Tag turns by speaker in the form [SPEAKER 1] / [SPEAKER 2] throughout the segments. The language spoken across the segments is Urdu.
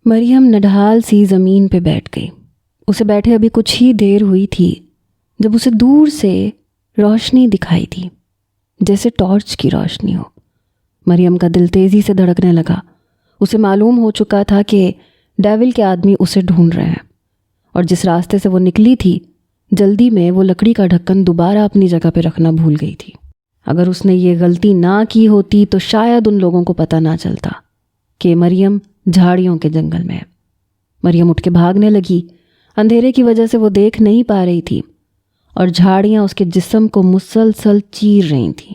[SPEAKER 1] مریم نڈھال سی زمین پہ بیٹھ گئی۔ اسے بیٹھے ابھی کچھ ہی دیر ہوئی تھی جب اسے دور سے روشنی دکھائی دی، جیسے ٹارچ کی روشنی ہو۔ مریم کا دل تیزی سے دھڑکنے لگا۔ اسے معلوم ہو چکا تھا کہ ڈیول کے آدمی اسے ڈھونڈ رہے ہیں، اور جس راستے سے وہ نکلی تھی جلدی میں وہ لکڑی کا ڈھکن دوبارہ اپنی جگہ پہ رکھنا بھول گئی تھی۔ اگر اس نے یہ غلطی نہ کی ہوتی تو شاید ان لوگوں کو پتہ نہ چلتا کہ مریم جھاڑیوں کے جنگل میں ہے۔ مریم اٹھ کے بھاگنے لگی۔ اندھیرے کی وجہ سے وہ دیکھ نہیں پا رہی تھی، اور جھاڑیاں اس کے جسم کو مسلسل چیر رہی تھیں۔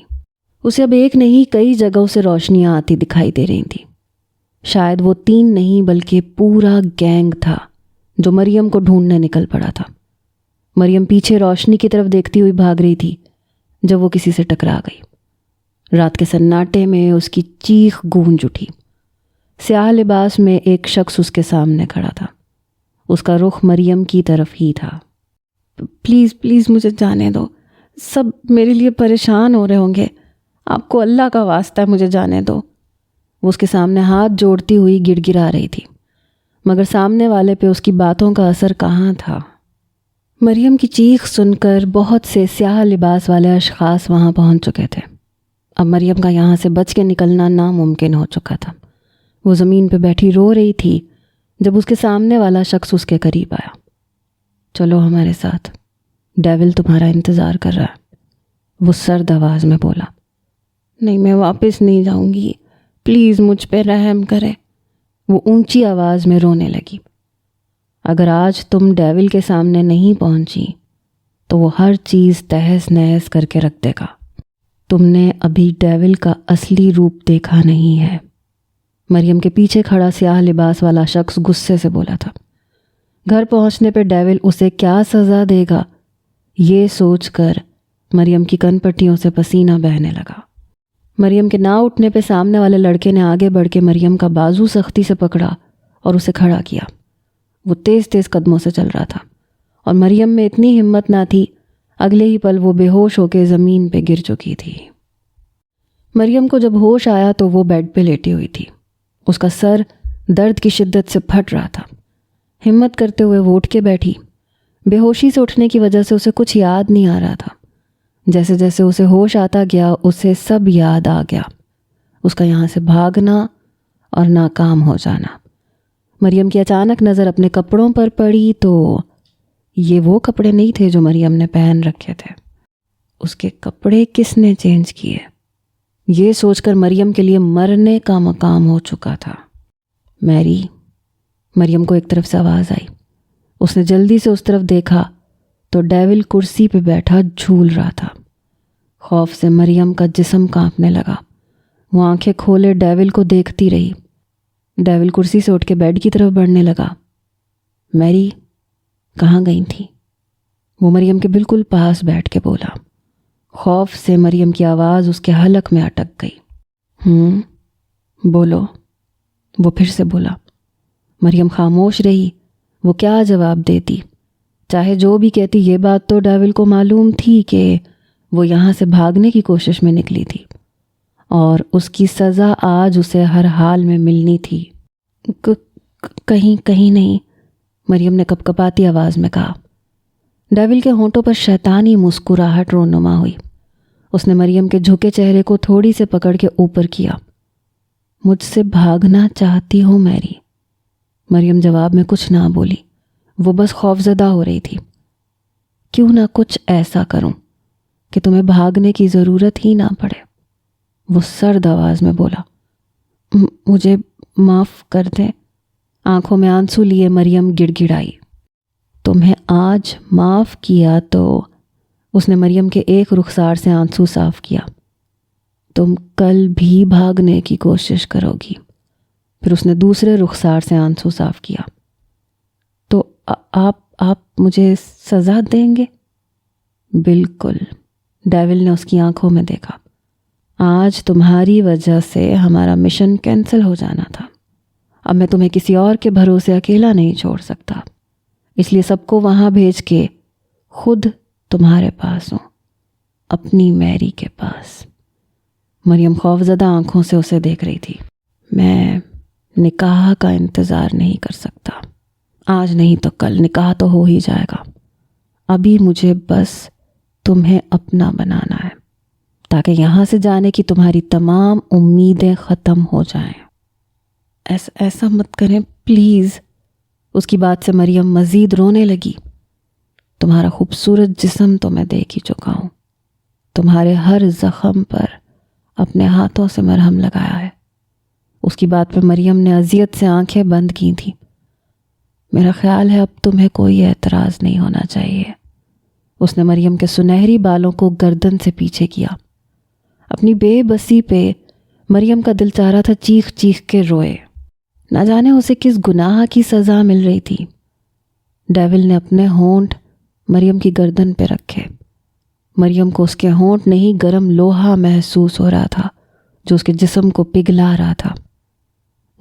[SPEAKER 1] اسے اب ایک نہیں کئی جگہوں سے روشنیاں آتی دکھائی دے رہی تھیں۔ شاید وہ 3 نہیں بلکہ پورا گینگ تھا جو مریم کو ڈھونڈنے نکل پڑا تھا۔ مریم پیچھے روشنی کی طرف دیکھتی ہوئی بھاگ رہی تھی جب وہ کسی سے ٹکرا گئی۔ رات کے سناٹے میں اس کی چیخ گونج اٹھی۔ سیاہ لباس میں ایک شخص اس کے سامنے کھڑا تھا۔ اس کا رخ مریم کی طرف ہی تھا۔ پلیز پلیز مجھے جانے دو، سب میرے لیے پریشان ہو رہے ہوں گے، آپ کو اللہ کا واسطہ ہے، مجھے جانے دو۔ وہ اس کے سامنے ہاتھ جوڑتی ہوئی گڑ گڑا رہی تھی، مگر سامنے والے پہ اس کی باتوں کا اثر کہاں تھا۔ مریم کی چیخ سن کر بہت سے سیاہ لباس والے اشخاص وہاں پہنچ چکے تھے۔ اب مریم کا یہاں سے بچ کے نکلنا ناممکن ہو چکا تھا۔ وہ زمین پہ بیٹھی رو رہی تھی جب اس کے سامنے والا شخص اس کے قریب آیا۔ چلو ہمارے ساتھ، ڈیول تمہارا انتظار کر رہا ہے، وہ سرد آواز میں بولا۔ نہیں، میں واپس نہیں جاؤں گی، پلیز مجھ پہ رحم کرے، وہ اونچی آواز میں رونے لگی۔ اگر آج تم ڈیول کے سامنے نہیں پہنچی تو وہ ہر چیز تہس نہس کر کے رکھ دے گا۔ تم نے ابھی ڈیول کا اصلی روپ دیکھا نہیں ہے، مریم کے پیچھے کھڑا سیاہ لباس والا شخص غصے سے بولا تھا۔ گھر پہنچنے پہ ڈیول اسے کیا سزا دے گا، یہ سوچ کر مریم کی کن پٹیوں سے پسینہ بہنے لگا۔ مریم کے نہ اٹھنے پہ سامنے والے لڑکے نے آگے بڑھ کے مریم کا بازو سختی سے پکڑا اور اسے کھڑا کیا۔ وہ تیز تیز قدموں سے چل رہا تھا، اور مریم میں اتنی ہمت نہ تھی، اگلے ہی پل وہ بے ہوش ہو کے زمین پہ گر چکی تھی۔ مریم کو جب ہوش آیا تو وہ بیڈ پہ لیٹی ہوئی تھی۔ اس کا سر درد کی شدت سے پھٹ رہا تھا۔ ہمت کرتے ہوئے وہ اٹھ کے بیٹھی۔ بے ہوشی سے اٹھنے کی وجہ سے اسے کچھ یاد نہیں آ رہا تھا۔ جیسے جیسے اسے ہوش آتا گیا اسے سب یاد آ گیا، اس کا یہاں سے بھاگنا اور ناکام ہو جانا۔ مریم کی اچانک نظر اپنے کپڑوں پر پڑی تو یہ وہ کپڑے نہیں تھے جو مریم نے پہن رکھے تھے۔ اس کے کپڑے کس نے چینج کیے؟ یہ سوچ کر مریم کے لیے مرنے کا مقام ہو چکا تھا۔ میری، مریم کو ایک طرف سے آواز آئی۔ اس نے جلدی سے اس طرف دیکھا تو ڈیول کرسی پہ بیٹھا جھول رہا تھا۔ خوف سے مریم کا جسم کانپنے لگا۔ وہ آنکھیں کھولے ڈیول کو دیکھتی رہی۔ ڈیول کرسی سے اٹھ کے بیڈ کی طرف بڑھنے لگا۔ میری کہاں گئی تھی؟ وہ مریم کے بالکل پاس بیٹھ کے بولا۔ خوف سے مریم کی آواز اس کے حلق میں اٹک گئی۔ بولو، وہ پھر سے بولا۔ مریم خاموش رہی۔ وہ کیا جواب دیتی؟ چاہے جو بھی کہتی، یہ بات تو ڈیول کو معلوم تھی کہ وہ یہاں سے بھاگنے کی کوشش میں نکلی تھی، اور اس کی سزا آج اسے ہر حال میں ملنی تھی۔ کہیں نہیں، مریم نے کپکپاتی آواز میں کہا۔ ڈیول کے ہونٹوں پر شیطانی مسکراہٹ رونما ہوئی۔ اس نے مریم کے جھکے چہرے کو تھوڑی سے پکڑ کے اوپر کیا۔ مجھ سے بھاگنا چاہتی ہو میری؟ مریم جواب میں کچھ نہ بولی، وہ بس خوفزدہ ہو رہی تھی۔ کیوں نہ کچھ ایسا کروں کہ تمہیں بھاگنے کی ضرورت ہی نہ پڑے، وہ سرد آواز میں بولا۔ مجھے معاف کر دیں، آنکھوں میں آنسو لیے مریم گڑ گڑائی۔ تمہیں آج معاف کیا تو، اس نے مریم کے ایک رخسار سے آنسو صاف کیا، تم کل بھی بھاگنے کی کوشش کرو گی۔ پھر اس نے دوسرے رخسار سے آنسو صاف کیا۔ تو آپ مجھے سزا دیں گے؟ بالکل، ڈیول نے اس کی آنکھوں میں دیکھا۔ آج تمہاری وجہ سے ہمارا مشن کینسل ہو جانا تھا۔ اب میں تمہیں کسی اور کے بھروسے اکیلا نہیں چھوڑ سکتا، اس لیے سب کو وہاں بھیج کے خود تمہارے پاس ہوں، اپنی میری کے پاس۔ مریم خوفزدہ آنکھوں سے اسے دیکھ رہی تھی۔ میں نکاح کا انتظار نہیں کر سکتا. آج نہیں تو کل نکاح تو ہو ہی جائے گا. ابھی مجھے بس تمہیں اپنا بنانا ہے تاکہ یہاں سے جانے کی تمہاری تمام امیدیں ختم ہو جائیں. ایسا مت کریں پلیز. اس کی بات سے مریم مزید رونے لگی. تمہارا خوبصورت جسم تو میں دیکھ ہی چکا ہوں. تمہارے ہر زخم پر اپنے ہاتھوں سے مرہم لگایا ہے. اس کی بات پہ مریم نے اذیت سے آنکھیں بند کی تھیں. میرا خیال ہے اب تمہیں کوئی اعتراض نہیں ہونا چاہیے. اس نے مریم کے سنہری بالوں کو گردن سے پیچھے کیا. اپنی بے بسی پہ مریم کا دل چاہ رہا تھا چیخ چیخ کے روئے. نہ جانے اسے کس گناہ کی سزا مل رہی تھی. ڈیول نے اپنے ہونٹ مریم کی گردن پہ رکھے. مریم کو اس کے ہونٹ نہیں گرم لوہا محسوس ہو رہا تھا جو اس کے جسم کو پگھلا رہا تھا.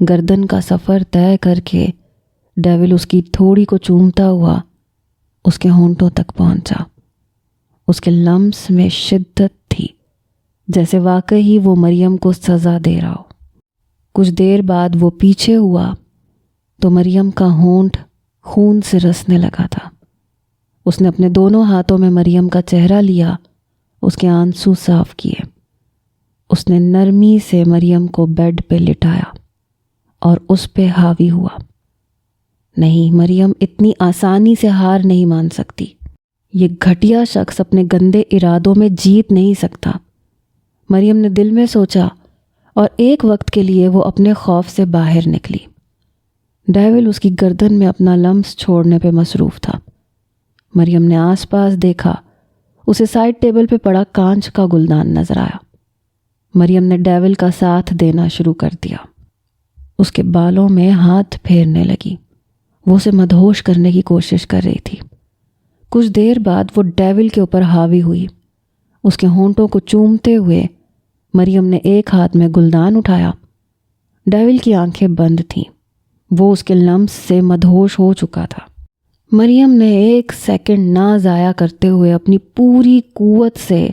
[SPEAKER 1] گردن کا سفر طے کر کے ڈیول اس کی تھوڑی کو چومتا ہوا اس کے ہونٹوں تک پہنچا. اس کے لمس میں شدت تھی جیسے واقعی وہ مریم کو سزا دے رہا ہو. کچھ دیر بعد وہ پیچھے ہوا تو مریم کا ہونٹ خون سے رسنے لگا تھا. اس نے اپنے دونوں ہاتھوں میں مریم کا چہرہ لیا, اس کے آنسو صاف کیے. اس نے نرمی سے مریم کو بیڈ پہ لٹایا اور اس پہ حاوی ہوا. نہیں, مریم اتنی آسانی سے ہار نہیں مان سکتی. یہ گھٹیا شخص اپنے گندے ارادوں میں جیت نہیں سکتا. مریم نے دل میں سوچا اور ایک وقت کے لیے وہ اپنے خوف سے باہر نکلی. ڈیول اس کی گردن میں اپنا لمس چھوڑنے پہ مصروف تھا. مریم نے آس پاس دیکھا. اسے سائڈ ٹیبل پہ پڑا کانچ کا گلدان نظر آیا. مریم نے ڈیول کا ساتھ دینا شروع کر دیا. اس کے بالوں میں ہاتھ پھیرنے لگی. وہ اسے مدہوش کرنے کی کوشش کر رہی تھی. کچھ دیر بعد وہ ڈیول کے اوپر حاوی ہوئی. اس کے ہونٹوں کو چومتے ہوئے مریم نے ایک ہاتھ میں گلدان اٹھایا. ڈیول کی آنکھیں بند تھیں. وہ اس کے لمس سے مدہوش ہو چکا تھا. مریم نے ایک سیکنڈ نہ ضائع کرتے ہوئے اپنی پوری قوت سے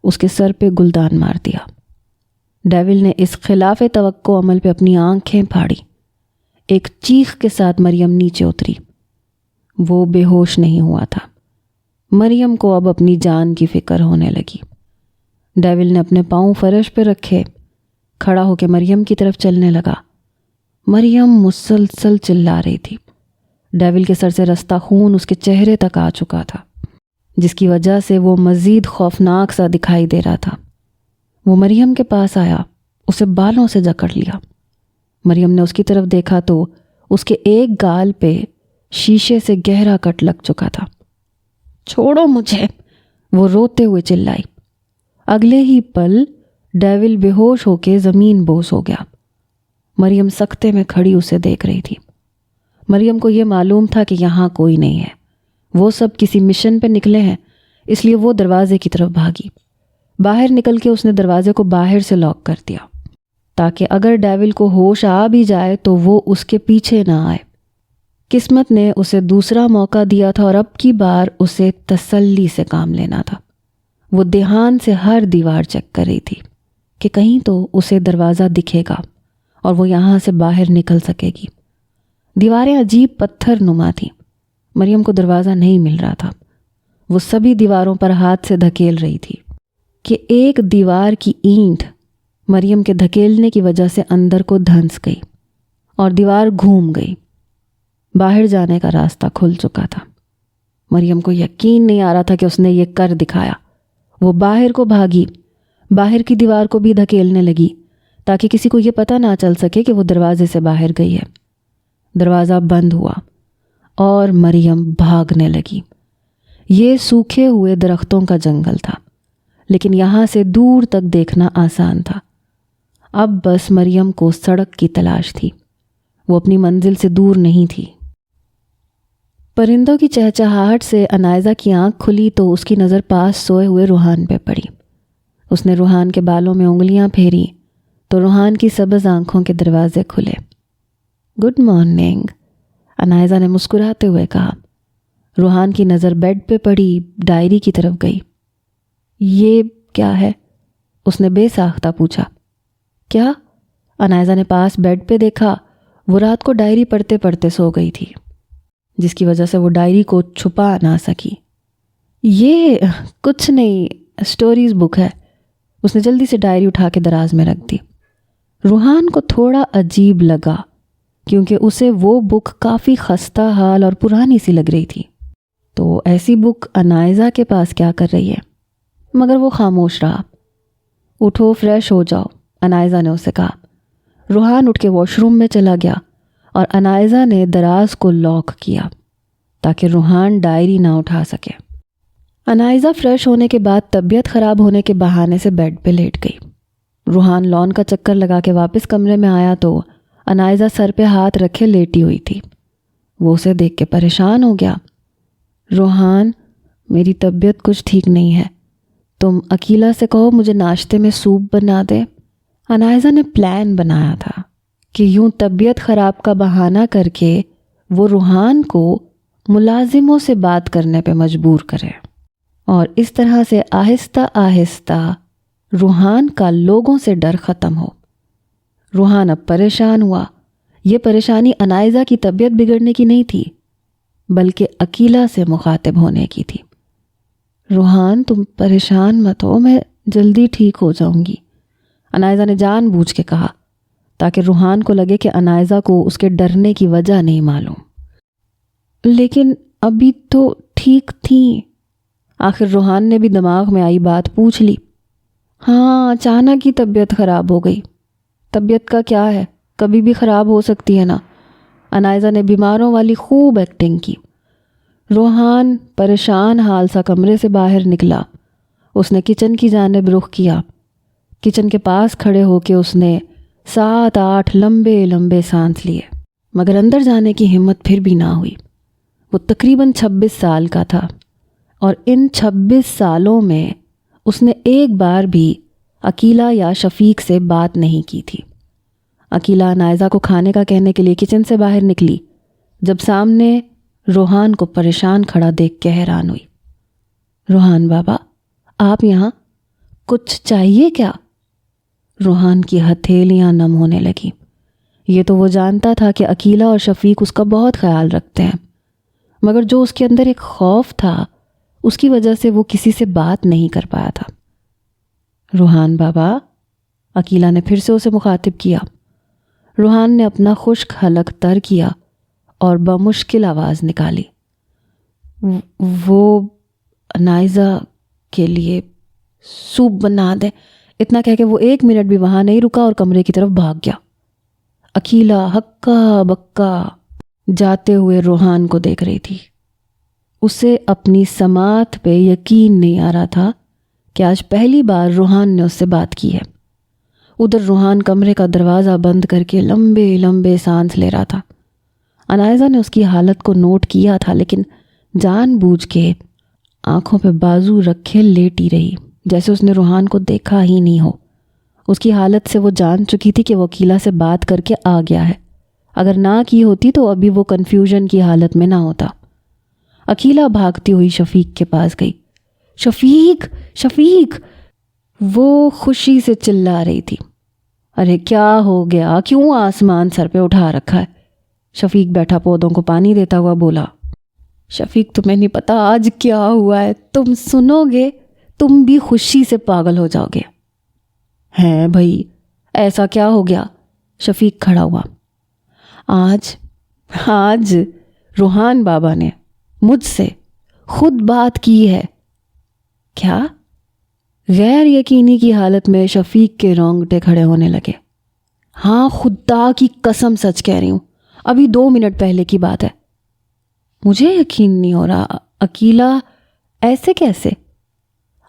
[SPEAKER 1] اس کے سر پہ گلدان مار دیا. ڈیول نے اس خلاف توقع عمل پہ اپنی آنکھیں پھاڑی. ایک چیخ کے ساتھ مریم نیچے اتری. وہ بے ہوش نہیں ہوا تھا. مریم کو اب اپنی جان کی فکر ہونے لگی. ڈیول نے اپنے پاؤں فرش پہ رکھے, کھڑا ہو کے مریم کی طرف چلنے لگا. مریم مسلسل چلا رہی تھی. ڈیول کے سر سے رستا خون اس کے چہرے تک آ چکا تھا جس کی وجہ سے وہ مزید خوفناک سا دکھائی دے رہا تھا. وہ مریم کے پاس آیا, اسے بالوں سے جکڑ لیا. مریم نے اس کی طرف دیکھا تو اس کے ایک گال پہ شیشے سے گہرا کٹ لگ چکا تھا. چھوڑو مجھے, وہ روتے ہوئے چلائی. اگلے ہی پل ڈیول بے ہوش ہو کے زمین بوس ہو گیا. مریم سکتے میں کھڑی اسے دیکھ رہی تھی. مریم کو یہ معلوم تھا کہ یہاں کوئی نہیں ہے. وہ سب کسی مشن پہ نکلے ہیں, اس لیے وہ دروازے کی طرف بھاگی. باہر نکل کے اس نے دروازے کو باہر سے لاک کر دیا تاکہ اگر ڈیول کو ہوش آ بھی جائے تو وہ اس کے پیچھے نہ آئے. قسمت نے اسے دوسرا موقع دیا تھا اور اب کی بار اسے تسلی سے کام لینا تھا. وہ دھیان سے ہر دیوار چیک کر رہی تھی کہ کہیں تو اسے دروازہ دکھے گا اور وہ یہاں سے باہر نکل سکے گی. دیواریں عجیب پتھر نما تھیں. مریم کو دروازہ نہیں مل رہا تھا. وہ سبھی دیواروں پر ہاتھ سے دھکیل رہی تھی کہ ایک دیوار کی اینٹ مریم کے دھکیلنے کی وجہ سے اندر کو دھنس گئی اور دیوار گھوم گئی. باہر جانے کا راستہ کھل چکا تھا. مریم کو یقین نہیں آ رہا تھا کہ اس نے یہ کر دکھایا. وہ باہر کو بھاگی, باہر کی دیوار کو بھی دھکیلنے لگی تاکہ کسی کو یہ پتہ نہ چل سکے کہ وہ دروازے سے باہر گئی ہے. دروازہ بند ہوا اور مریم بھاگنے لگی. یہ سوکھے ہوئے درختوں کا جنگل تھا لیکن یہاں سے دور تک دیکھنا آسان تھا. اب بس مریم کو سڑک کی تلاش تھی. وہ اپنی منزل سے دور نہیں تھی. پرندوں کی چہچہاہٹ سے انائزہ کی آنکھ کھلی تو اس کی نظر پاس سوئے ہوئے روحان پہ پڑی. اس نے روحان کے بالوں میں انگلیاں پھیری تو روحان کی سبز آنکھوں کے دروازے کھلے. گڈ مارننگ, انائزہ نے مسکراتے ہوئے کہا. روحان کی نظر بیڈ پہ پڑی, ڈائری کی طرف گئی. یہ کیا ہے؟ اس نے بے ساختہ پوچھا. کیا؟ انائزہ نے پاس بیڈ پہ دیکھا وہ رات کو ڈائری پڑھتے پڑھتے سو گئی تھی، جس کی وجہ سے وہ ڈائری کو چھپا نہ سکی۔ یہ کچھ نہیں، سٹوریز بک ہے۔ اس نے جلدی سے ڈائری اٹھا کے دراز میں رکھ دی۔ روحان کو تھوڑا عجیب لگا کیونکہ اسے وہ بک کافی خستہ حال اور پرانی سی لگ رہی تھی۔ تو ایسی بک انائزہ کے پاس کیا کر رہی ہے؟ مگر وہ خاموش رہا۔ اٹھو، فریش ہو جاؤ، انائزہ نے اسے کہا۔ روحان اٹھ کے واش روم میں چلا گیا اور انائزہ نے دراز کو لاک کیا تاکہ روحان ڈائری نہ اٹھا سکے۔ انائزہ فریش ہونے کے بعد طبیعت خراب ہونے کے بہانے سے بیڈ پہ لیٹ گئی۔ روحان لان کا چکر لگا کے واپس کمرے میں آیا تو انائزہ سر پہ ہاتھ رکھے لیٹی ہوئی تھی۔ وہ اسے دیکھ کے پریشان ہو گیا۔ روحان، میری طبیعت کچھ ٹھیک نہیں ہے، تم عقیلہ سے کہو مجھے ناشتے میں سوپ بنا دے۔ انائزہ نے پلان بنایا تھا کہ یوں طبیعت خراب کا بہانہ کر کے وہ روحان کو ملازموں سے بات کرنے پہ مجبور کرے، اور اس طرح سے آہستہ آہستہ روحان کا لوگوں سے ڈر ختم ہو۔ روحان اب پریشان ہوا۔ یہ پریشانی انائزہ کی طبیعت بگڑنے کی نہیں تھی، بلکہ عقیلہ سے مخاطب ہونے کی تھی۔ روحان، تم پریشان مت ہو، میں جلدی ٹھیک ہو جاؤں گی، انائزہ نے جان بوجھ کے کہا تاکہ روحان کو لگے کہ انائزہ کو اس کے ڈرنے کی وجہ نہیں معلوم۔ لیکن ابھی تو ٹھیک تھیں۔ آخر روحان نے بھی دماغ میں آئی بات پوچھ لی۔ ہاں، اچانک ہی طبیعت خراب ہو گئی۔ طبیعت کا کیا ہے، کبھی بھی خراب ہو سکتی ہے نا۔ انائزہ نے بیماروں والی خوب ایکٹنگ کی۔ روحان پریشان حال سا کمرے سے باہر نکلا۔ اس نے کچن کی جانب رخ کیا۔ کچن کے پاس کھڑے ہو کے اس نے 7-8 لمبے لمبے سانس لیے، مگر اندر جانے کی ہمت پھر بھی نہ ہوئی۔ وہ تقریباً 26 سال کا تھا، اور ان 26 سالوں میں اس نے ایک بار بھی عقیلہ یا شفیق سے بات نہیں کی تھی۔ عقیلہ انائزہ کو کھانے کا کہنے کے لیے کچن سے باہر نکلی، جب سامنے روحان کو پریشان کھڑا دیکھ کے حیران ہوئی۔ روحان بابا، آپ یہاں؟ کچھ چاہیے کیا؟ روحان کی ہتھیلیاں نم ہونے لگی۔ یہ تو وہ جانتا تھا کہ عقیلہ اور شفیق اس کا بہت خیال رکھتے ہیں، مگر جو اس کے اندر ایک خوف تھا اس کی وجہ سے وہ کسی سے بات نہیں کر پایا تھا۔ روحان بابا، عقیلہ نے پھر سے اسے مخاطب کیا۔ روحان نے اپنا خشک حلق تر کیا اور بمشکل آواز نکالی، وہ انائزہ کے لیے سوپ بنا دیں۔ اتنا کہہ کے وہ 1 منٹ بھی وہاں نہیں رکا اور کمرے کی طرف بھاگ گیا۔ عقیلہ ہکا بکا جاتے ہوئے روحان کو دیکھ رہی تھی۔ اسے اپنی سماعت پہ یقین نہیں آ رہا تھا کہ آج پہلی بار روحان نے اس سے بات کی ہے۔ ادھر روحان کمرے کا دروازہ بند کر کے لمبے لمبے سانس لے رہا تھا۔ انائزہ نے اس کی حالت کو نوٹ کیا تھا، لیکن جان بوجھ کے آنکھوں پہ بازو رکھے لیٹی رہی، جیسے اس نے روحان کو دیکھا ہی نہیں ہو۔ اس کی حالت سے وہ جان چکی تھی کہ وہ عقیلہ سے بات کر کے آ گیا ہے۔ اگر نہ کی ہوتی تو ابھی وہ کنفیوژن کی حالت میں نہ ہوتا۔ عقیلہ بھاگتی ہوئی شفیق کے پاس گئی۔ شفیق، شفیق! وہ خوشی سے چلا رہی تھی۔ ارے کیا ہو گیا، کیوں آسمان سر پہ اٹھا رکھا ہے؟ شفیق بیٹھا پودوں کو پانی دیتا ہوا بولا۔ شفیق، تمہیں نہیں پتا آج کیا ہوا ہے، تم سنو گے تم بھی خوشی سے پاگل ہو جاؤ گے۔ ہیں بھائی، ایسا کیا ہو گیا؟ شفیق کھڑا ہوا۔ آج روحان بابا نے مجھ سے خود بات کی ہے۔ کیا؟ غیر یقینی کی حالت میں شفیق کے رونگٹے کھڑے ہونے لگے۔ ہاں، خدا کی قسم سچ کہہ رہی ہوں، ابھی 2 منٹ پہلے کی بات ہے۔ مجھے یقین نہیں ہو رہا، عقیلہ ایسے کیسے؟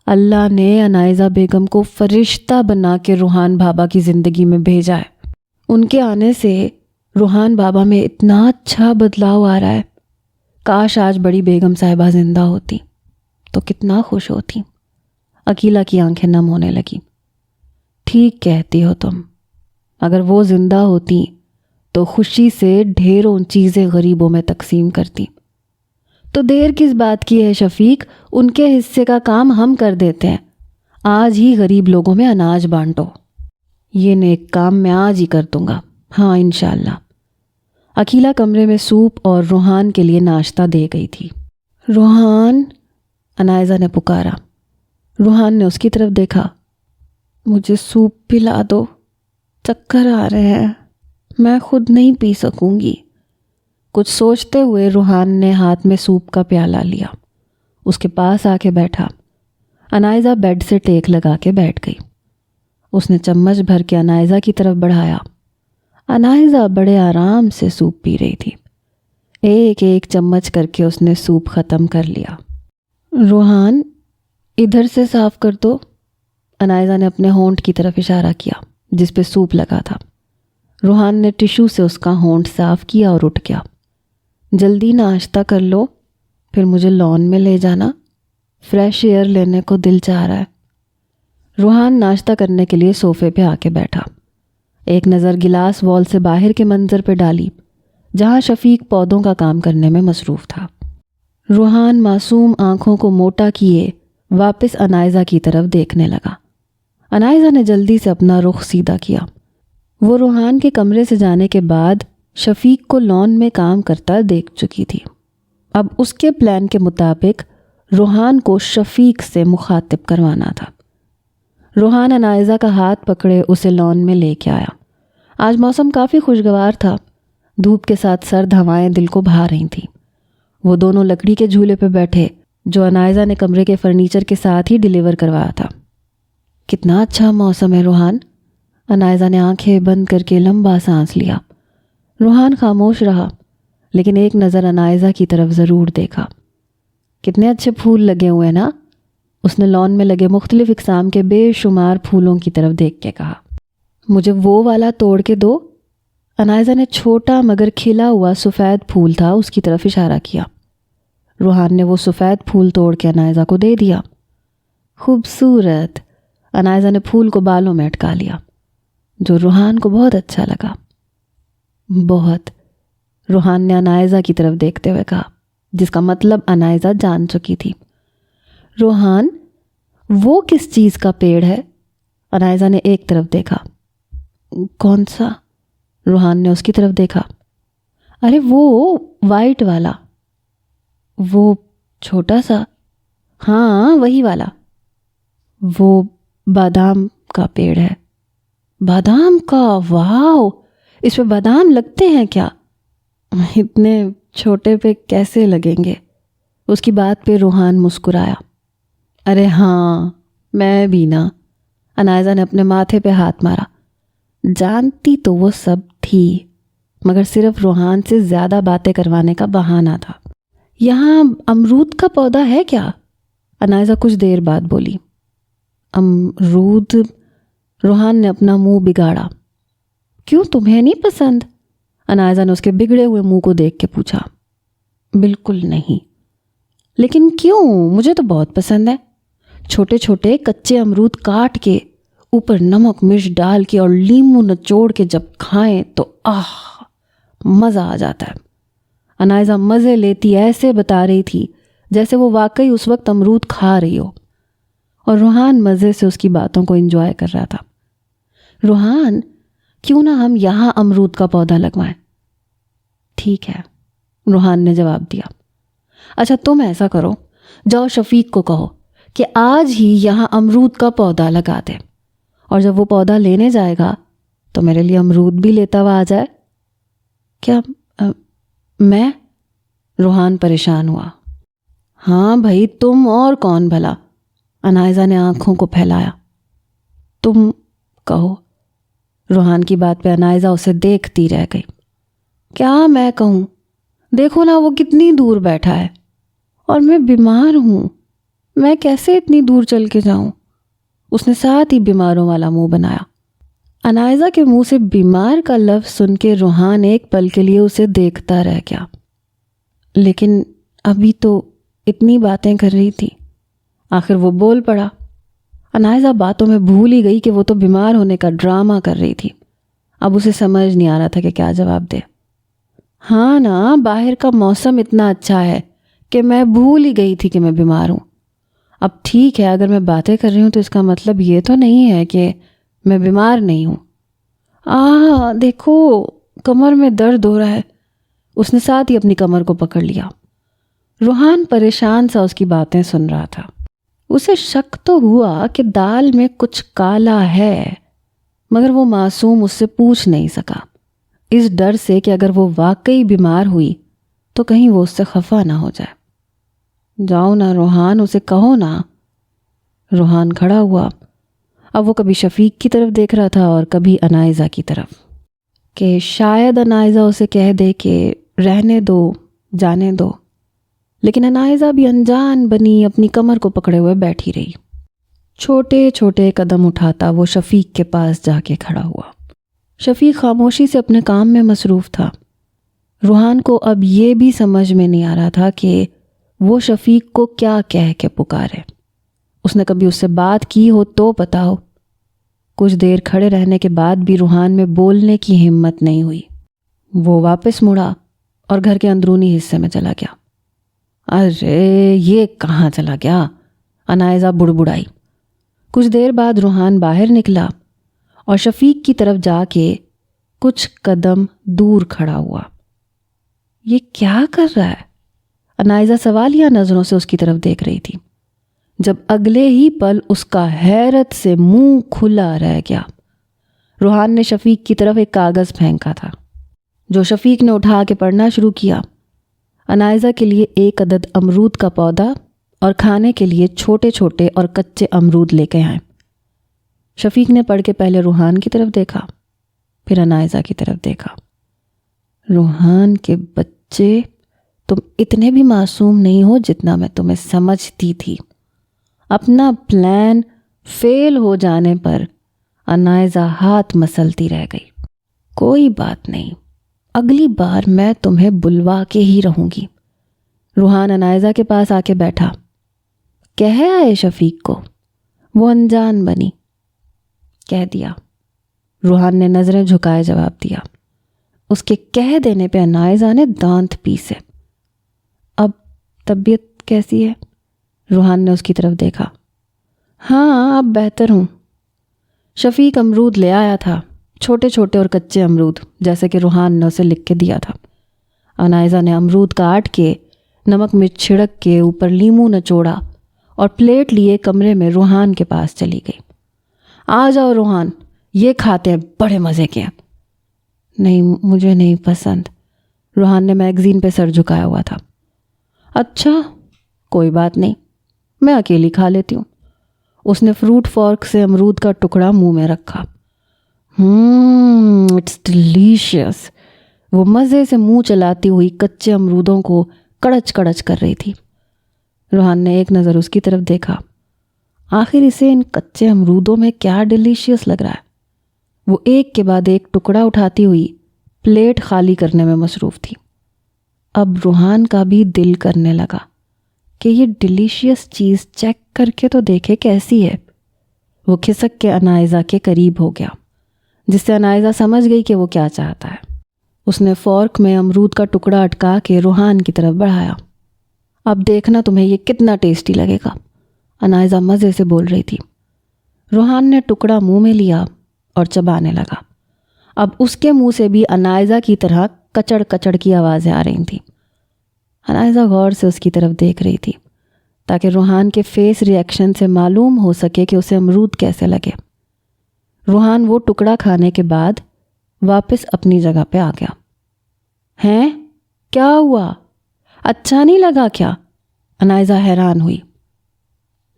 [SPEAKER 1] اللہ نے انائزہ بیگم کو فرشتہ بنا کے روحان بابا کی زندگی میں بھیجا ہے۔ ان کے آنے سے روحان بابا میں اتنا اچھا بدلاؤ آ رہا ہے۔ کاش آج بڑی بیگم صاحبہ زندہ ہوتی تو کتنا خوش ہوتی۔ عقیلہ کی آنکھیں نم ہونے لگیں۔ ٹھیک کہتی ہو تم، اگر وہ زندہ ہوتی تو خوشی سے ڈھیروں چیزیں غریبوں میں تقسیم کرتی۔ تو دیر کس بات کی ہے شفیق، ان کے حصے کا کام ہم کر دیتے ہیں۔ آج ہی غریب لوگوں میں اناج بانٹو۔ یہ نیک کام میں آج ہی کر دوں گا، ہاں انشاءاللہ۔ عقیلہ کمرے میں سوپ اور روحان کے لیے ناشتہ دے گئی تھی۔ روحان، انائزہ نے پکارا۔ روحان نے اس کی طرف دیکھا۔ مجھے سوپ پلا دو، چکر آ رہے ہیں، میں خود نہیں پی سکوں گی۔ کچھ سوچتے ہوئے روحان نے ہاتھ میں سوپ کا پیالہ لیا، اس کے پاس آ کے بیٹھا۔ انائزہ بیڈ سے ٹیک لگا کے بیٹھ گئی۔ اس نے چمچ بھر کے انائزہ کی طرف بڑھایا۔ انائزہ بڑے آرام سے سوپ پی رہی تھی۔ ایک ایک چمچ کر کے اس نے سوپ ختم کر لیا۔ روحان، ادھر سے صاف کر دو۔ انائزہ نے اپنے ہونٹ کی طرف اشارہ کیا جس پہ سوپ لگا تھا۔ روحان نے ٹشو سے اس کا ہونٹ صاف کیا اور اٹھ گیا۔ جلدی ناشتہ کر لو، پھر مجھے لان میں لے جانا، فریش ایئر لینے کو دل چاہ رہا ہے۔ روحان ناشتہ کرنے کے لیے صوفے پہ آ کے بیٹھا۔ ایک نظر گلاس وال سے باہر کے منظر پہ ڈالی جہاں شفیق پودوں کا کام کرنے میں مصروف تھا۔ روحان معصوم آنکھوں کو موٹا کیے واپس انائزہ کی طرف دیکھنے لگا۔ انائزہ نے جلدی سے اپنا رخ سیدھا کیا۔ وہ روحان کے کمرے سے جانے کے بعد شفیق کو لان میں کام کرتا دیکھ چکی تھی۔ اب اس کے پلان کے مطابق روحان کو شفیق سے مخاطب کروانا تھا۔ روحان انائزہ کا ہاتھ پکڑے اسے لان میں لے کے آیا۔ آج موسم کافی خوشگوار تھا، دھوپ کے ساتھ سرد ہوائیں دل کو بھا رہی تھیں۔ وہ دونوں لکڑی کے جھولے پہ بیٹھے جو انائزہ نے کمرے کے فرنیچر کے ساتھ ہی ڈیلیور کروایا تھا۔ کتنا اچھا موسم ہے روحان، انائزہ نے آنکھیں بند کر کے لمبا سانس لیا۔ روحان خاموش رہا، لیکن ایک نظر انائزہ کی طرف ضرور دیکھا۔ کتنے اچھے پھول لگے ہوئے نا، اس نے لان میں لگے مختلف اقسام کے بے شمار پھولوں کی طرف دیکھ کے کہا۔ مجھے وہ والا توڑ کے دو۔ انائزہ نے چھوٹا مگر کھلا ہوا سفید پھول تھا اس کی طرف اشارہ کیا۔ روحان نے وہ سفید پھول توڑ کے انائزہ کو دے دیا۔ خوبصورت، انائزہ نے پھول کو بالوں میں اٹکا لیا، جو روحان کو بہت اچھا لگا۔ بہت، روحان نے انائزہ کی طرف دیکھتے ہوئے کہا، جس کا مطلب انائزہ جان چکی تھی۔ روحان، وہ کس چیز کا پیڑ ہے؟ انائزہ نے ایک طرف دیکھا۔ کون سا؟ روحان نے اس کی طرف دیکھا۔ ارے وہ وائٹ والا، وہ چھوٹا سا، ہاں وہی والا۔ وہ بادام کا پیڑ ہے۔ بادام کا؟ واو، اس پہ بادام لگتے ہیں کیا؟ اتنے چھوٹے پہ کیسے لگیں گے؟ اس کی بات پہ روحان مسکرایا۔ ارے ہاں، میں بھی نا، انائزہ نے اپنے ماتھے پہ ہاتھ مارا۔ جانتی تو وہ سب تھی، مگر صرف روحان سے زیادہ باتیں کروانے کا بہانہ تھا۔ یہاں امرود کا پودا ہے کیا؟ انائزہ کچھ دیر بعد بولی۔ امرود؟ روحان نے اپنا منہ بگاڑا۔ کیوں، تمہیں نہیں پسند؟ انائزہ نے اس کے بگڑے ہوئے منہ کو دیکھ کے پوچھا۔ بالکل نہیں۔ لیکن کیوں؟ مجھے تو بہت پسند ہے۔ چھوٹے چھوٹے کچے امرود کاٹ کے اوپر نمک مرچ ڈال کے اور لیموں نچوڑ کے جب کھائیں تو مزہ آ جاتا ہے۔ انائزہ مزے لیتی ایسے بتا رہی تھی جیسے وہ واقعی اس وقت امرود کھا رہی ہو، اور روحان مزے سے اس کی باتوں کو انجوائے کر رہا تھا۔ روحان، کیوں نہ ہم یہاں امرود کا پودا لگوائیں؟ ٹھیک ہے، روحان نے جواب دیا۔ اچھا تم ایسا کرو، جاؤ شفیق کو کہو کہ آج ہی یہاں امرود کا پودا لگا دے، اور جب وہ پودا لینے جائے گا تو میرے لیے امرود بھی لیتا ہوا آ جائے۔ کیا میں؟ روحان پریشان ہوا۔ ہاں بھائی، تم اور کون بھلا؟ انائزہ نے آنکھوں کو پھیلایا۔ تم کہو۔ روحان کی بات پہ انائزہ اسے دیکھتی رہ گئی۔ کیا میں کہوں؟ دیکھو نا وہ کتنی دور بیٹھا ہے، اور میں بیمار ہوں، میں کیسے اتنی دور چل کے جاؤں؟ اس نے ساتھ ہی بیماروں والا منہ بنایا۔ انائزہ کے منہ سے بیمار کا لفظ سن کے روحان ایک پل کے لیے اسے دیکھتا رہ گیا، لیکن ابھی تو اتنی باتیں کر رہی تھی۔ آخر وہ بول پڑا۔ انائزہ باتوں میں بھول ہی گئی کہ وہ تو بیمار ہونے کا ڈرامہ کر رہی تھی۔ اب اسے سمجھ نہیں آ رہا تھا کہ کیا جواب دے۔ ہاں نا، باہر کا موسم اتنا اچھا ہے کہ میں بھول ہی گئی تھی کہ میں بیمار ہوں۔ اب ٹھیک ہے، اگر میں باتیں کر رہی ہوں تو اس کا مطلب یہ تو نہیں ہے کہ میں بیمار نہیں ہوں۔ دیکھو کمر میں درد ہو رہا ہے، اس نے ساتھ ہی اپنی کمر کو پکڑ لیا۔ روحان پریشان سا اس کی باتیں سن رہا تھا۔ اسے شک تو ہوا کہ دال میں کچھ کالا ہے، مگر وہ معصوم اس سے پوچھ نہیں سکا، اس ڈر سے کہ اگر وہ واقعی بیمار ہوئی تو کہیں وہ اس سے خفا نہ ہو جائے۔ جاؤ نا روحان، اسے کہو نا۔ روحان کھڑا ہوا۔ اب وہ کبھی شفیق کی طرف دیکھ رہا تھا اور کبھی انائزہ کی طرف، کہ شاید انائزہ اسے کہہ دے کہ رہنے دو، جانے دو، لیکن انائزہ بھی انجان بنی اپنی کمر کو پکڑے ہوئے بیٹھی رہی۔ چھوٹے چھوٹے قدم اٹھاتا وہ شفیق کے پاس جا کے کھڑا ہوا۔ شفیق خاموشی سے اپنے کام میں مصروف تھا۔ روحان کو اب یہ بھی سمجھ میں نہیں آ رہا تھا کہ وہ شفیق کو کیا کہہ کے پکارے۔ اس نے کبھی اس سے بات کی ہو تو بتاؤ۔ کچھ دیر کھڑے رہنے کے بعد بھی روحان میں بولنے کی ہمت نہیں ہوئی۔ وہ واپس مڑا اور گھر کے اندرونی حصے میں چلا گیا۔ ارے یہ کہاں چلا گیا؟ انائزہ بڑبڑائی۔ کچھ دیر بعد روحان باہر نکلا اور شفیق کی طرف جا کے کچھ قدم دور کھڑا ہوا۔ یہ کیا کر رہا ہے؟ انائزہ سوالیہ نظروں سے اس کی طرف دیکھ رہی تھی، جب اگلے ہی پل اس کا حیرت سے منہ کھلا رہ گیا۔ روحان نے شفیق کی طرف ایک کاغذ پھینکا تھا، جو شفیق نے اٹھا کے پڑھنا شروع کیا۔ انائزہ کے لیے 1 عدد امرود کا پودا اور کھانے کے لیے چھوٹے چھوٹے اور کچے امرود لے کے آئے۔ شفیق نے پڑھ کے پہلے روحان کی طرف دیکھا، پھر انائزہ کی طرف دیکھا۔ روحان کے بچے، تم اتنے بھی معصوم نہیں ہو جتنا میں تمہیں سمجھتی تھی۔ اپنا پلان فیل ہو جانے پر انائزہ ہاتھ مسلتی رہ گئی۔ کوئی بات نہیں، اگلی بار میں تمہیں بلوا کے ہی رہوں گی۔ روحان انائزہ کے پاس آ کے بیٹھا۔ کہہ آئے شفیق کو؟ وہ انجان بنی۔ کہہ دیا، روحان نے نظریں جھکائے جواب دیا۔ اس کے کہہ دینے پہ انائزہ نے دانت پیسے۔ اب طبیعت کیسی ہے؟ روحان نے اس کی طرف دیکھا۔ ہاں اب بہتر ہوں۔ شفیق امرود لے آیا تھا، چھوٹے چھوٹے اور کچے امرود، جیسے کہ روحان نے اسے لکھ کے دیا تھا۔ انائزہ نے امرود کاٹ کے نمک مرچ چھڑک کے اوپر لیموں نچوڑا اور پلیٹ لیے کمرے میں روحان کے پاس چلی گئی۔ آ جاؤ روحان، یہ کھاتے ہیں، بڑے مزے کے ہیں۔ نہیں مجھے نہیں پسند۔ روحان نے میگزین پہ سر جھکایا ہوا تھا۔ اچھا کوئی بات نہیں، میں اکیلی کھا لیتی ہوں۔ اس نے فروٹ فورک سے امرود کا ٹکڑا منہ میں رکھا۔ It's delicious. وہ مزے سے منہ چلاتی ہوئی کچے امرودوں کو کڑچ کڑچ کر رہی تھی۔ روحان نے ایک نظر اس کی طرف دیکھا۔ آخر اسے ان کچے امرودوں میں کیا ڈیلیشیس لگ رہا ہے؟ وہ ایک کے بعد ایک ٹکڑا اٹھاتی ہوئی پلیٹ خالی کرنے میں مصروف تھی۔ اب روحان کا بھی دل کرنے لگا کہ یہ ڈیلیشیس چیز چیک کر کے تو دیکھے کیسی ہے۔ وہ کھسک کے انائزہ کے قریب ہو گیا، جس سے انائزہ سمجھ گئی کہ وہ کیا چاہتا ہے۔ اس نے فورک میں امرود کا ٹکڑا اٹکا کے روحان کی طرف بڑھایا۔ اب دیکھنا تمہیں یہ کتنا ٹیسٹی لگے گا، انائزہ مزے سے بول رہی تھی۔ روحان نے ٹکڑا منہ میں لیا اور چبانے لگا۔ اب اس کے منہ سے بھی انائزہ کی طرح کچڑ کچڑ کی آوازیں آ رہی تھیں۔ انائزہ غور سے اس کی طرف دیکھ رہی تھی تاکہ روحان کے فیس ری ایکشن سے معلوم ہو سکے کہ اسے امرود کیسے لگے۔ روحان وہ ٹکڑا کھانے کے بعد واپس اپنی جگہ پہ آ گیا۔ ہیں؟ کیا ہوا؟ اچھا نہیں لگا کیا؟ انائزہ حیران ہوئی۔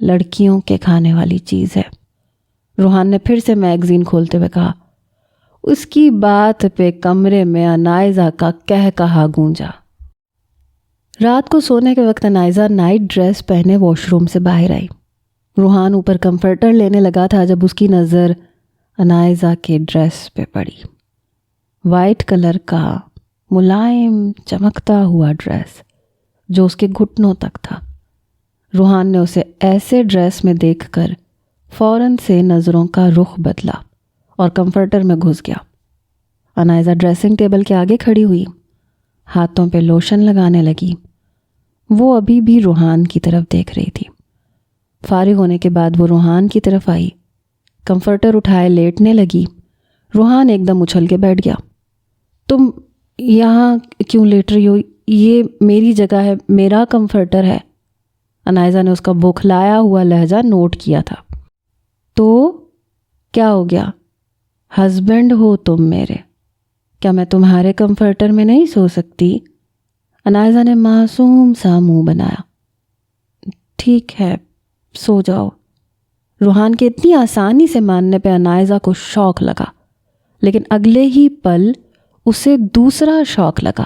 [SPEAKER 1] لڑکیوں کے کھانے والی چیز ہے، روحان نے پھر سے میگزین کھولتے ہوئے کہا۔ اس کی بات پہ کمرے میں انائزہ کا کہا گونجا۔ رات کو سونے کے وقت انائزہ نائٹ ڈریس پہنے واش روم سے باہر آئی۔ روحان اوپر کمفرٹر لینے لگا تھا جب اس کی نظر انائزہ کے ڈریس پہ پڑی۔ وائٹ کلر کا ملائم چمکتا ہوا ڈریس جو اس کے گھٹنوں تک تھا۔ روحان نے اسے ایسے ڈریس میں دیکھ کر فوراً سے نظروں کا رخ بدلا اور کمفرٹر میں گھس گیا۔ انائزہ ڈریسنگ ٹیبل کے آگے کھڑی ہوئی، ہاتھوں پہ لوشن لگانے لگی۔ وہ ابھی بھی روحان کی طرف دیکھ رہی تھی۔ فارغ ہونے کے بعد وہ روحان کی طرف آئی، کمفرٹر اٹھائے لیٹنے لگی۔ روحان ایک دم اچھل کے بیٹھ گیا۔ تم یہاں کیوں لیٹ رہی ہو؟ یہ میری جگہ ہے، میرا کمفرٹر ہے۔ انائزہ نے اس کا بوکھلایا ہوا لہجہ نوٹ کیا تھا۔ تو کیا ہو گیا؟ ہسبینڈ ہو تم میرے، کیا میں تمہارے کمفرٹر میں نہیں سو سکتی؟ انائزہ نے معصوم سا منہ بنایا۔ ٹھیک ہے، سو جاؤ۔ روحان کے اتنی آسانی سے ماننے پہ انائزہ کو شوق لگا، لیکن اگلے ہی پل اسے دوسرا شوق لگا۔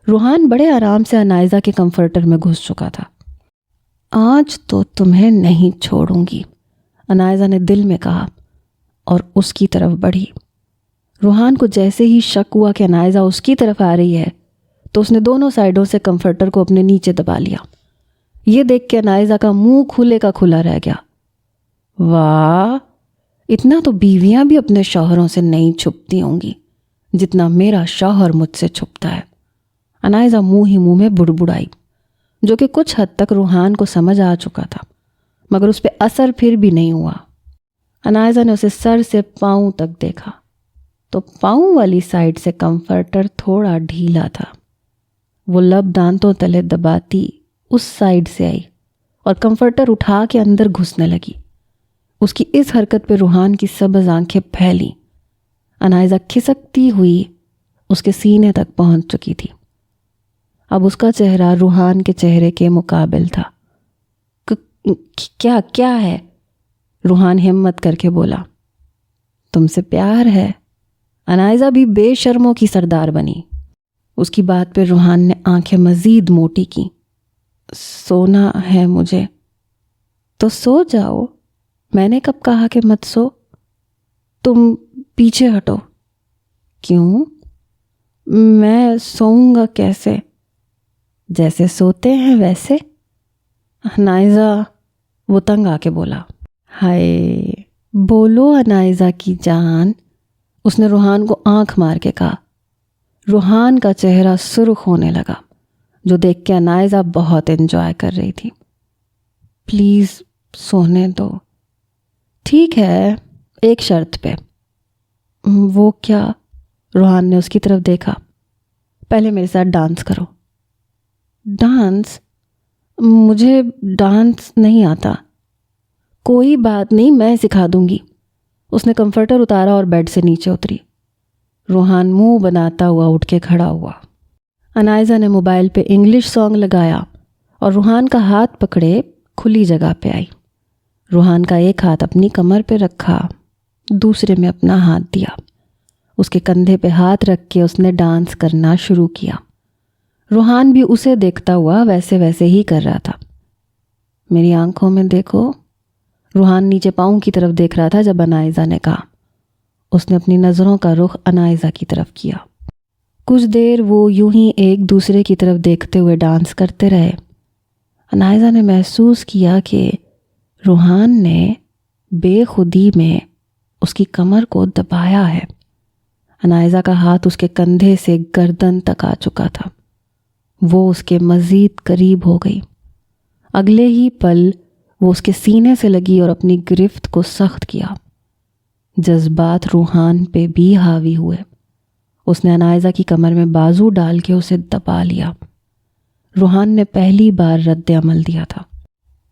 [SPEAKER 1] روحان بڑے آرام سے انائزہ کے کمفرٹر میں گھس چکا تھا۔ آج تو تمہیں نہیں چھوڑوں گی، انائزہ نے دل میں کہا اور اس کی طرف بڑھی۔ روحان کو جیسے ہی شک ہوا کہ انائزہ اس کی طرف آ رہی ہے تو اس نے دونوں سائڈوں سے کمفرٹر کو اپنے نیچے دبا لیا۔ یہ دیکھ کے انائزہ کا منہ کھلے کا کھلا رہ گیا۔ واہ، اتنا تو بیویاں بھی اپنے شوہروں سے نہیں چھپتی ہوں گی جتنا میرا شوہر مجھ سے چھپتا ہے۔ انائزہ منہ ہی منہ میں بڑبڑائی، جو کہ کچھ حد تک روحان کو سمجھ آ چکا تھا، مگر اس پہ اثر پھر بھی نہیں ہوا۔ انائزہ نے اسے سر سے پاؤں تک دیکھا تو پاؤں والی سائڈ سے کمفرٹر تھوڑا ڈھیلا تھا۔ وہ لب دانتوں تلے دباتی اس سائڈ سے آئی اور کمفرٹر اٹھا کے اندر گھسنے لگی۔ اس کی اس حرکت پہ روحان کی سبز آنکھیں پھیلی۔ انائزہ کھسکتی ہوئی اس کے سینے تک پہنچ چکی تھی۔ اب اس کا چہرہ روحان کے چہرے کے مقابل تھا۔ کیا ہے؟ روحان ہمت کر کے بولا۔ تم سے پیار ہے۔ انائزہ بھی بے شرموں کی سردار بنی۔ اس کی بات پہ روحان نے آنکھیں مزید موٹی کی۔ سونا ہے مجھے۔ تو سو جاؤ، میں نے کب کہا کہ مت سو؟ تم پیچھے ہٹو۔ کیوں؟ میں سوؤں گا کیسے؟ جیسے سوتے ہیں ویسے؟ انائزہ، وہ تنگ آ کے بولا۔ ہائے، بولو انائزہ کی جان، اس نے روحان کو آنکھ مار کے کہا۔ روحان کا چہرہ سرخ ہونے لگا، جو دیکھ کے انائزہ بہت انجوائے کر رہی تھی۔ پلیز سونے دو۔ ٹھیک ہے، ایک شرط پہ۔ وہ کیا؟ روحان نے اس کی طرف دیکھا۔ پہلے میرے ساتھ ڈانس کرو۔ ڈانس؟ مجھے ڈانس نہیں آتا۔ کوئی بات نہیں، میں سکھا دوں گی۔ اس نے کمفرٹر اتارا اور بیڈ سے نیچے اتری۔ روحان منہ بناتا ہوا اٹھ کے کھڑا ہوا۔ انائزہ نے موبائل پہ انگلش سانگ لگایا اور روحان کا ہاتھ پکڑے کھلی جگہ پہ آئی۔ روحان کا ایک ہاتھ اپنی کمر پہ رکھا، دوسرے میں اپنا ہاتھ دیا۔ اس کے کندھے پہ ہاتھ رکھ کے اس نے ڈانس کرنا شروع کیا۔ روحان بھی اسے دیکھتا ہوا ویسے ویسے ہی کر رہا تھا۔ میری آنکھوں میں دیکھو۔ روحان نیچے پاؤں کی طرف دیکھ رہا تھا جب انائزہ نے کہا۔ اس نے اپنی نظروں کا رخ انائزہ کی طرف کیا۔ کچھ دیر وہ یوں ہی ایک دوسرے کی طرف دیکھتے ہوئے ڈانس کرتے رہے۔ انائزہ نے محسوس کیا کہ روحان نے بے خودی میں اس کی کمر کو دبایا ہے۔ انائزہ کا ہاتھ اس کے کندھے سے گردن تک آ چکا تھا۔ وہ اس کے مزید قریب ہو گئی۔ اگلے ہی پل وہ اس کے سینے سے لگی اور اپنی گرفت کو سخت کیا۔ جذبات روحان پہ بھی حاوی ہوئے۔ اس نے انائزہ کی کمر میں بازو ڈال کے اسے دبا لیا۔ روحان نے پہلی بار رد عمل دیا تھا۔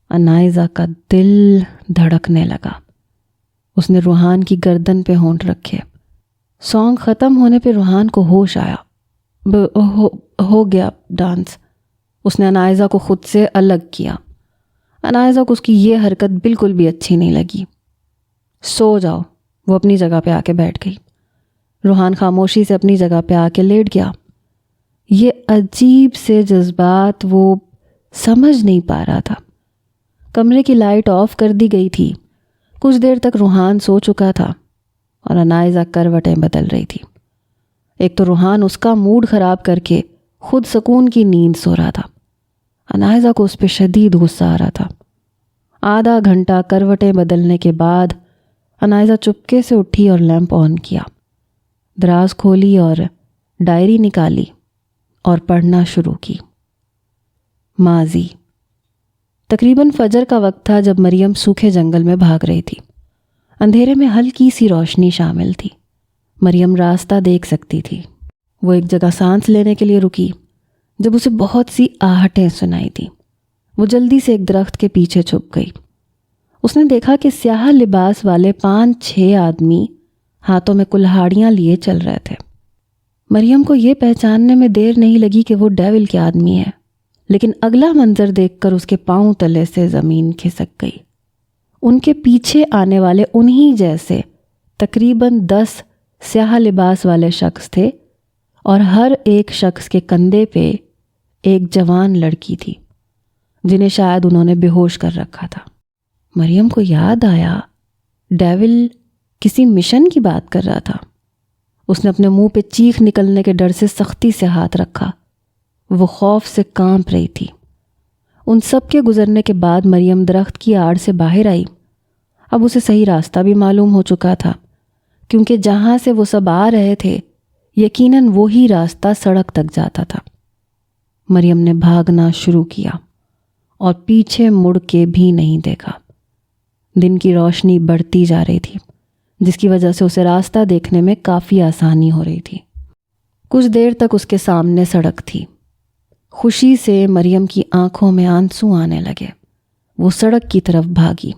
[SPEAKER 1] انائزہ کا دل دھڑکنے لگا۔ اس نے روحان کی گردن پہ ہونٹ رکھے۔ سانگ ختم ہونے پہ روحان کو ہوش آیا۔ ہو گیا ڈانس۔ اس نے انائزہ کو خود سے الگ کیا۔ انائزہ کو اس کی یہ حرکت بالکل بھی اچھی نہیں لگی۔ سو جاؤ، وہ اپنی جگہ پہ آ کے بیٹھ گئی۔ روحان خاموشی سے اپنی جگہ پہ آ کے لیٹ گیا۔ یہ عجیب سے جذبات وہ سمجھ نہیں پا رہا تھا۔ کمرے کی لائٹ آف کر دی گئی تھی۔ کچھ دیر تک روحان سو چکا تھا اور انائزہ کروٹیں بدل رہی تھی۔ ایک تو روحان اس کا موڈ خراب کر کے خود سکون کی نیند سو رہا تھا۔ انائزہ کو اس پہ شدید غصہ آ رہا تھا۔ آدھا گھنٹہ کروٹیں بدلنے کے بعد انائزہ چپکے سے اٹھی اور لیمپ آن کیا، دراز کھولی اور ڈائری نکالی اور پڑھنا شروع کی۔ ماضی۔ تقریباً فجر کا وقت تھا جب مریم سوکھے جنگل میں بھاگ رہی تھی۔ اندھیرے میں ہلکی سی روشنی شامل تھی۔ مریم راستہ دیکھ سکتی تھی۔ وہ ایک جگہ سانس لینے کے لیے رکی جب اسے بہت سی آہٹیں سنائی دیں۔ وہ جلدی سے ایک درخت کے پیچھے چھپ گئی۔ اس نے دیکھا کہ سیاہ لباس والے 5-6 آدمی ہاتھوں میں کلہاڑیاں لیے چل رہے تھے۔ مریم کو یہ پہچاننے میں دیر نہیں لگی کہ وہ ڈیول کے آدمی ہیں، لیکن اگلا منظر دیکھ کر اس کے پاؤں تلے سے زمین کھسک گئی۔ ان کے پیچھے آنے والے انہی جیسے تقریباً 10 سیاہ لباس والے شخص تھے، اور ہر ایک شخص کے کندھے پہ ایک جوان لڑکی تھی جنہیں شاید انہوں نے بے ہوش کر رکھا تھا۔ مریم کو یاد آیا ڈیول کسی مشن کی بات کر رہا تھا۔ اس نے اپنے منہ پہ چیخ نکلنے کے ڈر سے سختی سے ہاتھ رکھا۔ وہ خوف سے کانپ رہی تھی۔ ان سب کے گزرنے کے بعد مریم درخت کی آڑ سے باہر آئی۔ اب اسے صحیح راستہ بھی معلوم ہو چکا تھا، کیونکہ جہاں سے وہ سب آ رہے تھے یقیناً وہی راستہ سڑک تک جاتا تھا۔ مریم نے بھاگنا شروع کیا اور پیچھے مڑ کے بھی نہیں دیکھا۔ دن کی روشنی بڑھتی جا رہی تھی، جس کی وجہ سے اسے راستہ دیکھنے میں کافی آسانی ہو رہی تھی۔ کچھ دیر تک اس کے سامنے سڑک تھی۔ خوشی سے مریم کی آنکھوں میں آنسو آنے لگے۔ وہ سڑک کی طرف بھاگی۔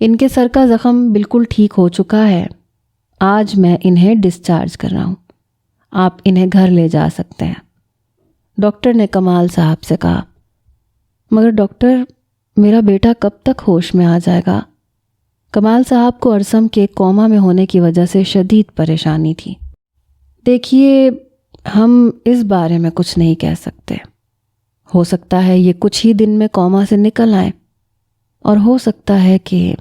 [SPEAKER 1] ان کے سر کا زخم بالکل ٹھیک ہو چکا ہے۔ آج میں انہیں ڈسچارج کر رہا ہوں۔ آپ انہیں گھر لے جا سکتے ہیں، ڈاکٹر نے کمال صاحب سے کہا۔ مگر ڈاکٹر، میرا بیٹا کب تک ہوش میں آ جائے گا؟ کمال صاحب کو ارسم کے کوما میں ہونے کی وجہ سے شدید پریشانی تھی۔ دیکھیے، ہم اس بارے میں کچھ نہیں کہہ سکتے۔ ہو سکتا ہے یہ کچھ ہی دن میں کوما سے نکل آئیں، اور ہو سکتا ہے کہ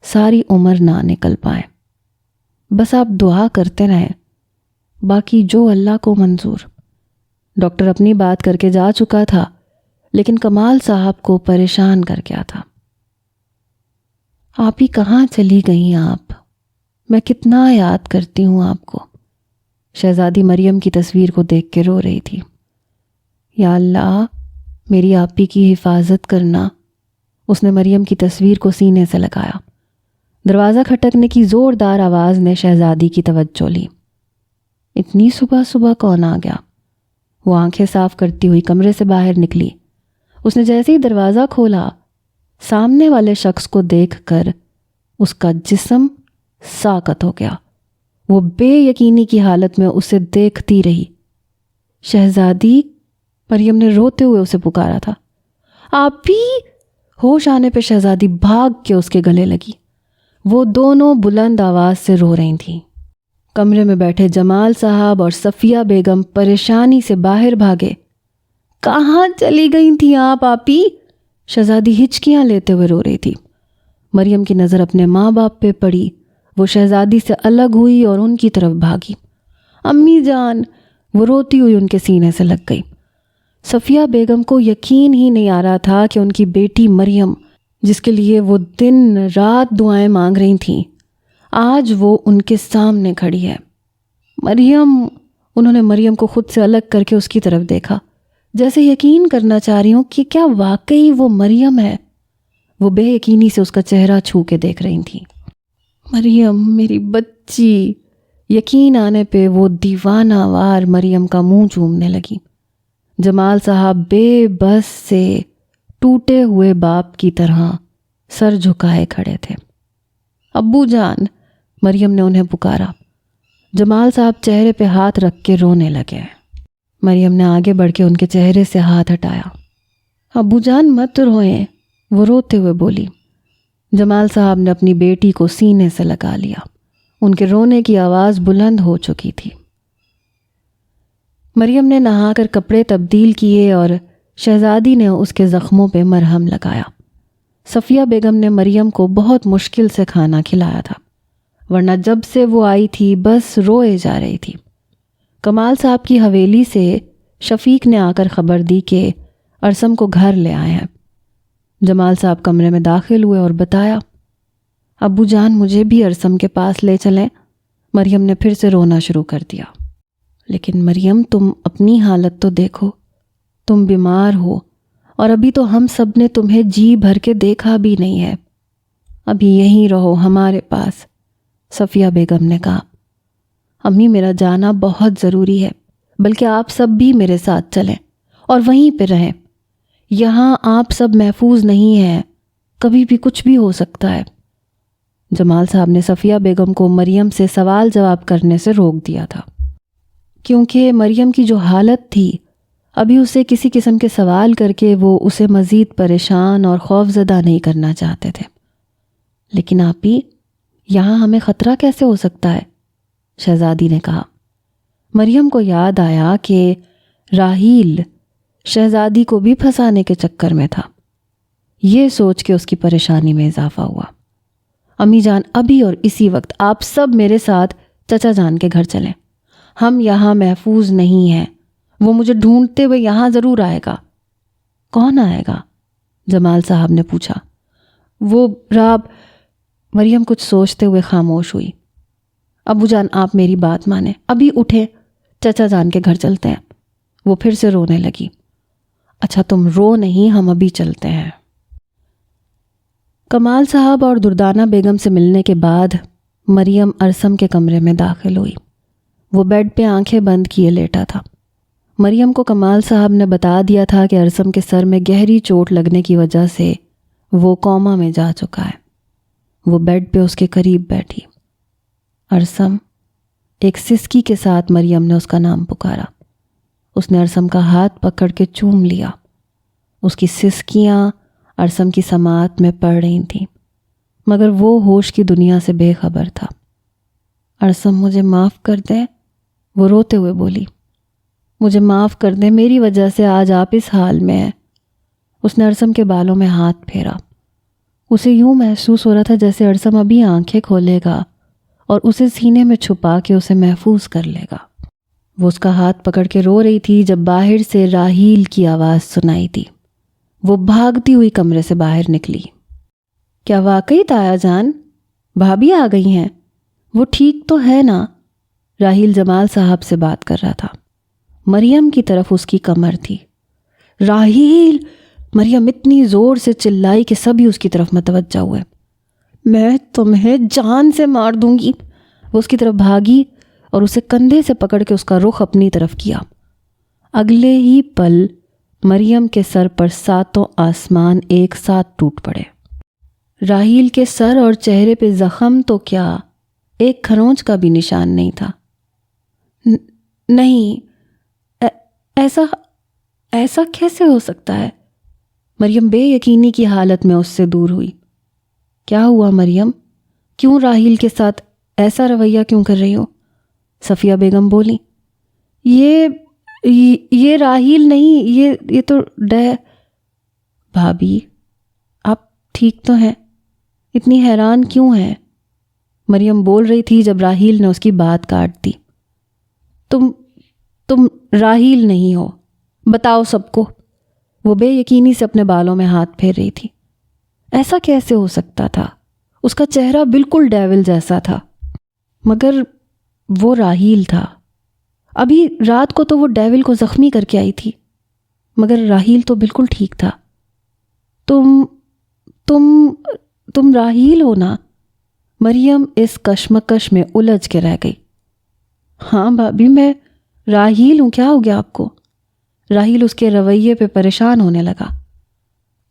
[SPEAKER 1] ساری عمر نہ نکل پائیں۔ بس آپ دعا کرتے رہیں، باقی جو اللہ کو منظور۔ ڈاکٹر اپنی بات کر کے جا چکا تھا، لیکن کمال صاحب کو پریشان کر گیا تھا۔ آپ ہی کہاں چلی گئیں آپ؟ میں کتنا یاد کرتی ہوں آپ کو۔ شہزادی مریم کی تصویر کو دیکھ کے رو رہی تھی۔ یا اللہ، میری آپی کی حفاظت کرنا۔ اس نے مریم کی تصویر کو سینے سے لگایا۔ دروازہ کھٹکنے کی زوردار آواز نے شہزادی کی توجہ لی۔ اتنی صبح صبح کون آ گیا؟ وہ آنکھیں صاف کرتی ہوئی کمرے سے باہر نکلی۔ اس نے جیسے ہی دروازہ کھولا، سامنے والے شخص کو دیکھ کر اس کا جسم ساکت ہو گیا۔ وہ بے یقینی کی حالت میں اسے دیکھتی رہی۔ شہزادی، مریم نے روتے ہوئے اسے پکارا تھا۔ آپ بھی؟ ہوش آنے پہ شہزادی بھاگ کے اس کے گلے لگی۔ وہ دونوں بلند آواز سے رو رہی تھیں۔ کمرے میں بیٹھے جمال صاحب اور صفیہ بیگم پریشانی سے باہر بھاگے۔ کہاں چلی گئی تھیں آپ آپی؟ شہزادی ہچکیاں لیتے ہوئے رو رہی تھی۔ مریم کی نظر اپنے ماں باپ پہ پڑی۔ وہ شہزادی سے الگ ہوئی اور ان کی طرف بھاگی۔ امی جان، وہ روتی ہوئی ان کے سینے سے لگ گئی۔ صفیہ بیگم کو یقین ہی نہیں آ رہا تھا کہ ان کی بیٹی مریم، جس کے لیے وہ دن رات دعائیں مانگ رہی تھیں، آج وہ ان کے سامنے کھڑی ہے۔ مریم، انہوں نے مریم کو خود سے الگ کر کے اس کی طرف دیکھا، جیسے یقین کرنا چاہ رہی ہوں کہ کیا واقعی وہ مریم ہے۔ وہ بے یقینی سے اس کا چہرہ چھو کے دیکھ رہی تھیں۔ مریم، میری بچی۔ یقین آنے پہ وہ دیوانہ وار مریم کا منہ چومنے لگی۔ جمال صاحب بے بس سے ٹوٹے ہوئے باپ کی طرح سر جھکائے کھڑے تھے۔ ابو جان، مریم نے انہیں پکارا۔ جمال صاحب چہرے پہ ہاتھ رکھ کے رونے لگے۔ مریم نے آگے بڑھ کے ان کے چہرے سے ہاتھ ہٹایا۔ ابو جان مت روئیں، وہ روتے ہوئے بولی۔ جمال صاحب نے اپنی بیٹی کو سینے سے لگا لیا۔ ان کے رونے کی آواز بلند ہو چکی تھی۔ مریم نے نہا کر کپڑے تبدیل کیے اور شہزادی نے اس کے زخموں پہ مرہم لگایا۔ صفیہ بیگم نے مریم کو بہت مشکل سے کھانا کھلایا تھا، ورنہ جب سے وہ آئی تھی بس روئے جا رہی تھی۔ کمال صاحب کی حویلی سے شفیق نے آ کر خبر دی کہ ارسم کو گھر لے آئے ہیں۔ جمال صاحب کمرے میں داخل ہوئے اور بتایا، ابو جان مجھے بھی ارسم کے پاس لے چلیں۔ مریم نے پھر سے رونا شروع کر دیا۔ لیکن مریم، تم اپنی حالت تو دیکھو، تم بیمار ہو، اور ابھی تو ہم سب نے تمہیں جی بھر کے دیکھا بھی نہیں ہے۔ ابھی یہیں رہو ہمارے پاس، صفیہ بیگم نے کہا۔ امی میرا جانا بہت ضروری ہے، بلکہ آپ سب بھی میرے ساتھ چلیں اور وہیں پہ رہیں۔ یہاں آپ سب محفوظ نہیں ہیں، کبھی بھی کچھ بھی ہو سکتا ہے۔ جمال صاحب نے صفیہ بیگم کو مریم سے سوال جواب کرنے سے روک دیا تھا، کیونکہ مریم کی جو حالت تھی ابھی اسے کسی قسم کے سوال کر کے وہ اسے مزید پریشان اور خوفزدہ نہیں کرنا چاہتے تھے۔ لیکن آپی، یہاں ہمیں خطرہ کیسے ہو سکتا ہے؟ شہزادی نے کہا۔ مریم کو یاد آیا کہ راحیل شہزادی کو بھی پھنسانے کے چکر میں تھا۔ یہ سوچ کے اس کی پریشانی میں اضافہ ہوا۔ امی جان، ابھی اور اسی وقت آپ سب میرے ساتھ چچا جان کے گھر چلیں۔ ہم یہاں محفوظ نہیں ہیں، وہ مجھے ڈھونڈتے ہوئے یہاں ضرور آئے گا۔ کون آئے گا؟ جمال صاحب نے پوچھا۔ وہ راب۔ مریم کچھ سوچتے ہوئے خاموش ہوئی۔ ابو جان، آپ میری بات مانیں، ابھی اٹھے، چچا جان کے گھر چلتے ہیں۔ وہ پھر سے رونے لگی۔ اچھا تم رو نہیں، ہم ابھی چلتے ہیں۔ کمال صاحب اور دردانہ بیگم سے ملنے کے بعد مریم ارسم کے کمرے میں داخل ہوئی۔ وہ بیڈ پہ آنکھیں بند کیے لیٹا تھا۔ مریم کو کمال صاحب نے بتا دیا تھا کہ ارسم کے سر میں گہری چوٹ لگنے کی وجہ سے وہ کوما میں جا چکا ہے۔ وہ بیڈ پہ اس کے قریب بیٹھی۔ ارسم، ایک سسکی کے ساتھ مریم نے اس کا نام پکارا۔ اس نے ارسم کا ہاتھ پکڑ کے چوم لیا۔ اس کی سسکیاں ارسم کی سماعت میں پڑ رہی تھیں، مگر وہ ہوش کی دنیا سے بے خبر تھا۔ ارسم، مجھے معاف کر دیں، وہ روتے ہوئے بولی۔ مجھے معاف کر دیں، میری وجہ سے آج آپ اس حال میں ہیں۔ اس نے ارسم کے بالوں میں ہاتھ پھیرا۔ اسے یوں محسوس ہو رہا تھا جیسے ارسم ابھی آنکھیں کھولے گا اور اسے سینے میں چھپا کے اسے محفوظ کر لے گا۔ وہ اس کا ہاتھ پکڑ کے رو رہی تھی جب باہر سے راحیل کی آواز سنائی دی۔ وہ بھاگتی ہوئی کمرے سے باہر نکلی۔ کیا واقعی تایا جان بھابھی آ گئی ہیں؟ وہ ٹھیک تو ہے نا؟ راحیل جمال صاحب سے بات کر رہا تھا۔ مریم کی طرف اس کی کمر تھی۔ راحیل! مریم اتنی زور سے چلائی کہ سبھی اس کی طرف متوجہ ہوئے۔ میں تمہیں جان سے مار دوں گی۔ وہ اس کی طرف بھاگی اور اسے کندھے سے پکڑ کے اس کا رخ اپنی طرف کیا۔ اگلے ہی پل مریم کے سر پر ساتوں آسمان ایک ساتھ ٹوٹ پڑے۔ راحیل کے سر اور چہرے پہ زخم تو کیا، ایک کھرونچ کا بھی نشان نہیں تھا۔ نہیں، ایسا کیسے ہو سکتا ہے؟ مریم بے یقینی کی حالت میں اس سے دور ہوئی۔ کیا ہوا مریم؟ کیوں راحیل کے ساتھ ایسا رویہ کیوں کر رہی ہو؟ صفیہ بیگم بولی۔ یہ راحیل نہیں، یہ تو بھابھی، آپ ٹھیک تو ہیں؟ اتنی حیران کیوں ہیں؟ مریم بول رہی تھی جب راحیل نے اس کی بات کاٹ دی۔ تم راحیل نہیں ہو، بتاؤ سب کو۔ وہ بے یقینی سے اپنے بالوں میں ہاتھ پھیر رہی تھی۔ ایسا کیسے ہو سکتا تھا؟ اس کا چہرہ بالکل ڈیول جیسا تھا، مگر وہ راحیل تھا۔ ابھی رات کو تو وہ ڈیول کو زخمی کر کے آئی تھی، مگر راحیل تو بالکل ٹھیک تھا۔ تم راحیل ہو نا؟ مریم اس کشمکش میں الجھ کے رہ گئی۔ ہاں بھابھی، میں راحیل ہوں، کیا ہو گیا آپ کو؟ راحیل اس کے رویے پہ پریشان ہونے لگا۔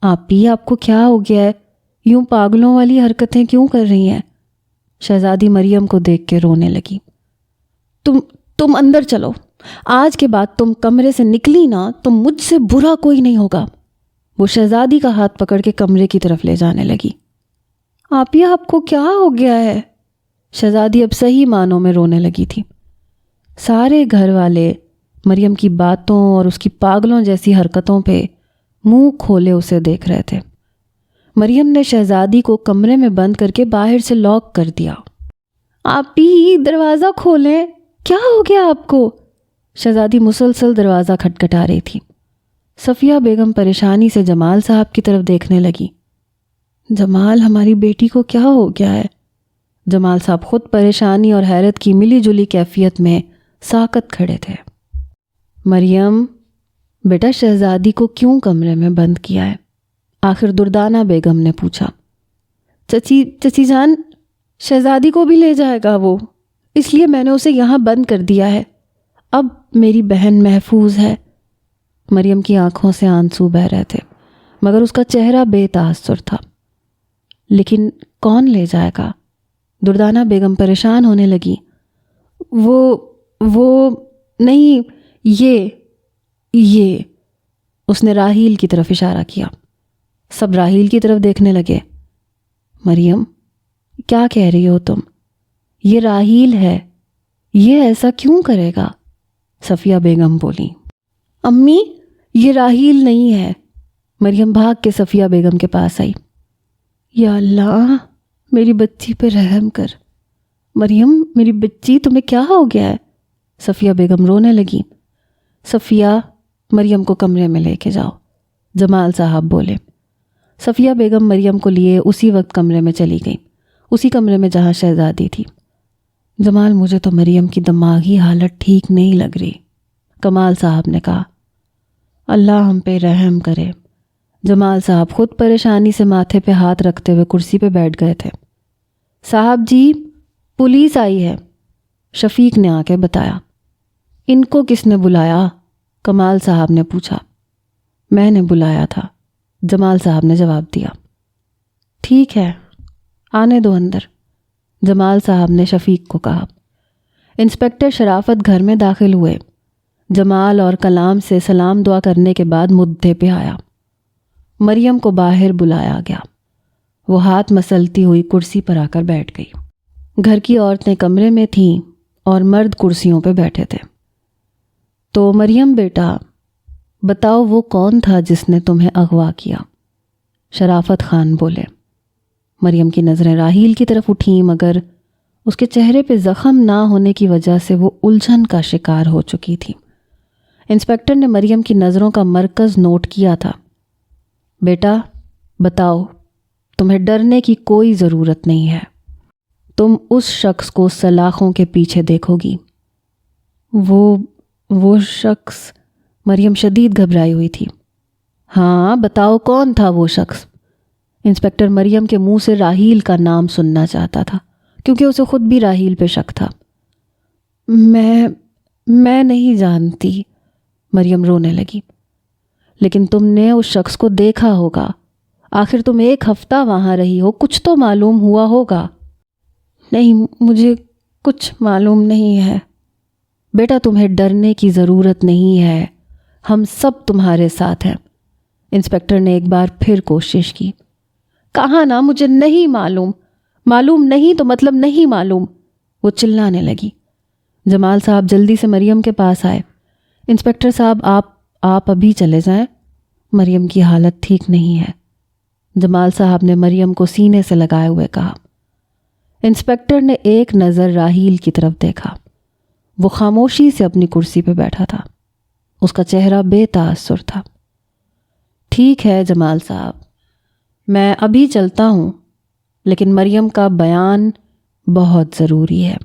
[SPEAKER 1] آپ کو کیا ہو گیا ہے؟ یوں پاگلوں والی حرکتیں کیوں کر رہی ہیں؟ شہزادی مریم کو دیکھ کے رونے لگی۔ تم اندر چلو، آج کے بعد تم کمرے سے نکلی نا تو مجھ سے برا کوئی نہیں ہوگا۔ وہ شہزادی کا ہاتھ پکڑ کے کمرے کی طرف لے جانے لگی۔ آپ کو کیا ہو گیا ہے؟ شہزادی اب صحیح معنوں میں رونے لگی تھی۔ سارے گھر والے مریم کی باتوں اور اس کی پاگلوں جیسی حرکتوں پہ منہ کھولے اسے دیکھ رہے تھے۔ مریم نے شہزادی کو کمرے میں بند کر کے باہر سے لاک کر دیا۔ آپ ہی دروازہ کھولیں، کیا ہو گیا آپ کو؟ شہزادی مسلسل دروازہ کھٹکھٹا رہی تھی۔ صفیہ بیگم پریشانی سے جمال صاحب کی طرف دیکھنے لگی۔ جمال، ہماری بیٹی کو کیا ہو گیا ہے؟ جمال صاحب خود پریشانی اور حیرت کی ملی جلی کیفیت میں ساکت کھڑے تھے۔ مریم، بیٹا شہزادی کو کیوں کمرے میں بند کیا ہے؟ آخر دردانہ بیگم نے پوچھا۔ چچی جان، شہزادی کو بھی لے جائے گا وہ؟ اس لیے میں نے اسے یہاں بند کر دیا ہے۔ اب میری بہن محفوظ ہے۔ مریم کی آنکھوں سے آنسو بہہ رہے تھے مگر اس کا چہرہ بے تاثر تھا۔ لیکن کون لے جائے گا؟ دردانہ بیگم پریشان ہونے لگی۔ وہ نہیں، یہ اس نے راحیل کی طرف اشارہ کیا۔ سب راحیل کی طرف دیکھنے لگے۔ مریم، کیا کہہ رہی ہو تم؟ یہ راحیل ہے، یہ ایسا کیوں کرے گا؟ صفیہ بیگم بولی۔ امی، یہ راحیل نہیں ہے۔ مریم بھاگ کے صفیہ بیگم کے پاس آئی۔ یا اللہ، میری بچی پہ رحم کر۔ مریم، میری بچی، تمہیں کیا ہو گیا ہے؟ صفیہ بیگم رونے لگی۔ صفیہ، مریم کو کمرے میں لے کے جاؤ، جمال صاحب بولے۔ صفیہ بیگم مریم کو لیے اسی وقت کمرے میں چلی گئی، اسی کمرے میں جہاں شہزادی تھی۔ جمال، مجھے تو مریم کی دماغی حالت ٹھیک نہیں لگ رہی، کمال صاحب نے کہا۔ اللہ ہم پہ رحم کرے۔ جمال صاحب خود پریشانی سے ماتھے پہ ہاتھ رکھتے ہوئے کرسی پہ بیٹھ گئے تھے۔ صاحب جی، پولیس آئی ہے، شفیق نے آ کے بتایا۔ ان کو کس نے بلایا؟ کمال صاحب نے پوچھا۔ میں نے بلایا تھا، جمال صاحب نے جواب دیا۔ ٹھیک ہے، آنے دو اندر، جمال صاحب نے شفیق کو کہا۔ انسپکٹر شرافت گھر میں داخل ہوئے۔ جمال اور کلام سے سلام دعا کرنے کے بعد مدعے پہ آیا۔ مریم کو باہر بلایا گیا۔ وہ ہاتھ مسلتی ہوئی کرسی پر آ کر بیٹھ گئی۔ گھر کی عورتیں کمرے میں تھیں اور مرد کرسیوں پہ بیٹھے تھے۔ تو مریم بیٹا، بتاؤ وہ کون تھا جس نے تمہیں اغوا کیا؟ شرافت خان بولے۔ مریم کی نظریں راحیل کی طرف اٹھیں مگر اس کے چہرے پہ زخم نہ ہونے کی وجہ سے وہ الجھن کا شکار ہو چکی تھی۔ انسپکٹر نے مریم کی نظروں کا مرکز نوٹ کیا تھا۔ بیٹا بتاؤ، تمہیں ڈرنے کی کوئی ضرورت نہیں ہے، تم اس شخص کو سلاخوں کے پیچھے دیکھو گی۔ وہ شخص؟ مریم شدید گھبرائی ہوئی تھی۔ ہاں بتاؤ، کون تھا وہ شخص؟ انسپکٹر مریم کے منہ سے راحیل کا نام سننا چاہتا تھا کیونکہ اسے خود بھی راحیل پہ شک تھا۔ میں نہیں جانتی، مریم رونے لگی۔ لیکن تم نے اس شخص کو دیکھا ہوگا، آخر تم 1 ہفتہ وہاں رہی ہو، کچھ تو معلوم ہوا ہوگا۔ نہیں، مجھے کچھ معلوم نہیں ہے۔ بیٹا تمہیں ڈرنے کی ضرورت نہیں ہے، ہم سب تمہارے ساتھ ہیں۔ انسپکٹر نے ایک بار پھر کوشش کی۔ کہا نا مجھے نہیں معلوم، معلوم نہیں تو مطلب نہیں معلوم، وہ چلانے لگی۔ جمال صاحب جلدی سے مریم کے پاس آئے۔ انسپکٹر صاحب آپ ابھی چلے جائیں، مریم کی حالت ٹھیک نہیں ہے، جمال صاحب نے مریم کو سینے سے لگائے ہوئے کہا۔ انسپکٹر نے ایک نظر راحیل کی طرف دیکھا۔ وہ خاموشی سے اپنی کرسی پہ بیٹھا تھا، اس کا چہرہ بے تاثر تھا۔ ٹھیک ہے جمال صاحب، میں ابھی چلتا ہوں، لیکن مریم کا بیان بہت ضروری ہے۔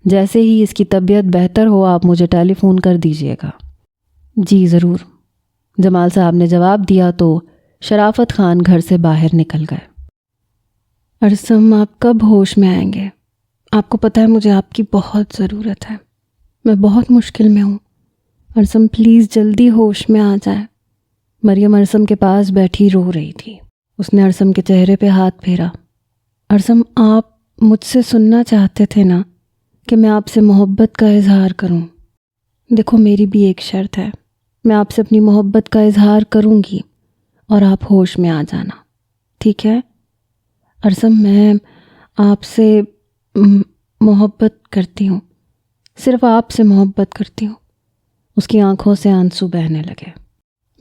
[SPEAKER 1] جیسے ہی اس کی طبیعت بہتر ہو آپ مجھے ٹیلی فون کر دیجیے گا۔ جی ضرور، جمال صاحب نے جواب دیا تو شرافت خان گھر سے باہر نکل گئے۔ ارسم، آپ کب ہوش میں آئیں گے؟ آپ کو پتہ ہے مجھے آپ کی بہت ضرورت ہے، میں بہت مشکل میں ہوں۔ ارسم پلیز جلدی ہوش میں آ جائیں۔ مریم ارسم کے پاس بیٹھی رو رہی تھی۔ اس نے ارسم کے چہرے پہ ہاتھ پھیرا۔ ارسم، آپ مجھ سے سننا چاہتے تھے نا کہ میں آپ سے محبت کا اظہار کروں؟ دیکھو میری بھی ایک شرط ہے، میں آپ سے اپنی محبت کا اظہار کروں گی اور آپ ہوش میں آ جانا، ٹھیک ہے؟ ارسم، میں آپ سے محبت کرتی ہوں، صرف آپ سے محبت کرتی ہوں۔ اس کی آنکھوں سے آنسو بہنے لگے۔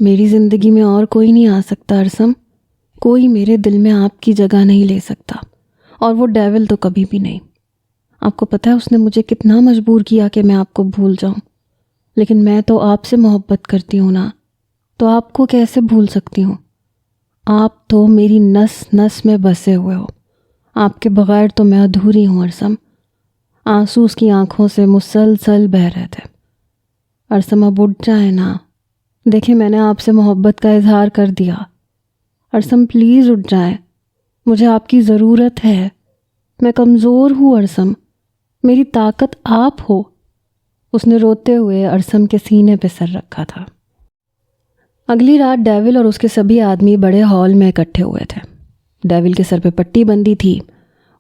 [SPEAKER 1] میری زندگی میں اور کوئی نہیں آ سکتا ارسم، کوئی میرے دل میں آپ کی جگہ نہیں لے سکتا، اور وہ ڈیول تو کبھی بھی نہیں۔ آپ کو پتہ ہے اس نے مجھے کتنا مجبور کیا کہ میں آپ کو بھول جاؤں، لیکن میں تو آپ سے محبت کرتی ہوں نا، تو آپ کو کیسے بھول سکتی ہوں؟ آپ تو میری نس نس میں بسے ہوئے ہو، آپ کے بغیر تو میں ادھوری ہوں ارسم۔ آنسو اس کی آنکھوں سے مسلسل بہہ رہے تھے۔ ارسم اب اٹھ جائیں نا، دیکھیں میں نے آپ سے محبت کا اظہار کر دیا۔ ارسم پلیز اٹھ جائیں، مجھے آپ کی ضرورت ہے، میں کمزور ہوں ارسم، میری طاقت آپ ہو۔ اس نے روتے ہوئے ارسم کے سینے پہ سر رکھا تھا۔ اگلی رات ڈیول اور اس کے سبھی آدمی بڑے ہال میں اکٹھے ہوئے تھے۔ ڈیول کے سر پہ پٹی بندی تھی،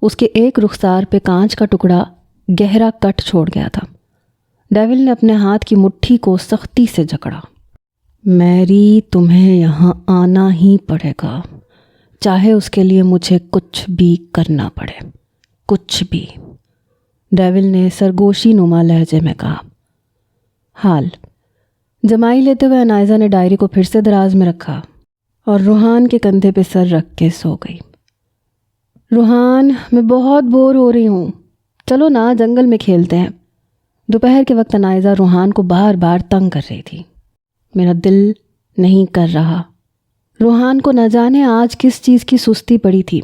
[SPEAKER 1] اس کے ایک رخسار پہ کانچ کا ٹکڑا گہرا کٹ چھوڑ گیا تھا۔ ڈیول نے اپنے ہاتھ کی مٹھی کو سختی سے جکڑا۔ میری، تمہیں یہاں آنا ہی پڑے گا، چاہے اس کے لیے مجھے کچھ بھی کرنا پڑے، کچھ بھی، ڈیول نے سرگوشی نما لہجے میں کہا۔ حال جمائی لیتے ہوئے انائزہ نے ڈائری کو پھر سے دراز میں رکھا اور روحان کے کندھے پہ سر رکھ کے سو گئی۔ روحان، میں بہت بور ہو رہی ہوں، چلو نا جنگل میں کھیلتے ہیں۔ دوپہر کے وقت انائزہ روحان کو بار بار تنگ کر رہی تھی۔ میرا دل نہیں کر رہا۔ روحان کو نہ جانے آج کس چیز کی سستی پڑی تھی۔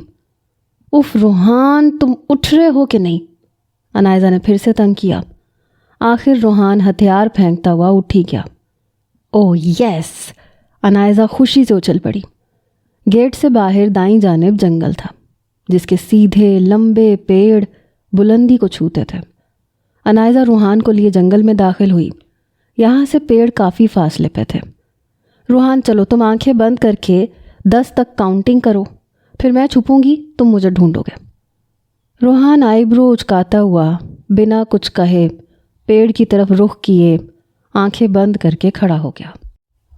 [SPEAKER 1] اف روحان، تم اٹھ رہے ہو کہ نہیں؟ انائزہ نے پھر سے تنگ کیا۔ آخر روحان ہتھیار پھینکتا ہوا اٹھ ہی گیا۔ اوہ یس! انائزہ خوشی سے اچھل پڑی۔ گیٹ سے باہر دائیں جانب جنگل تھا، جس کے سیدھے لمبے پیڑ بلندی کو چھوتے تھے۔ انائزہ روحان کو لیے جنگل میں داخل ہوئی۔ یہاں سے پیڑ کافی فاصلے پہ تھے۔ روحان، چلو تم آنکھیں بند کر کے 10 تک کاؤنٹنگ کرو، پھر میں چھپوں گی، تم مجھے ڈھونڈو گے۔ روحان آئی برو اچکاتا ہوا بنا کچھ کہے پیڑ کی طرف رخ کیے آنکھیں بند کر کے کھڑا ہو گیا۔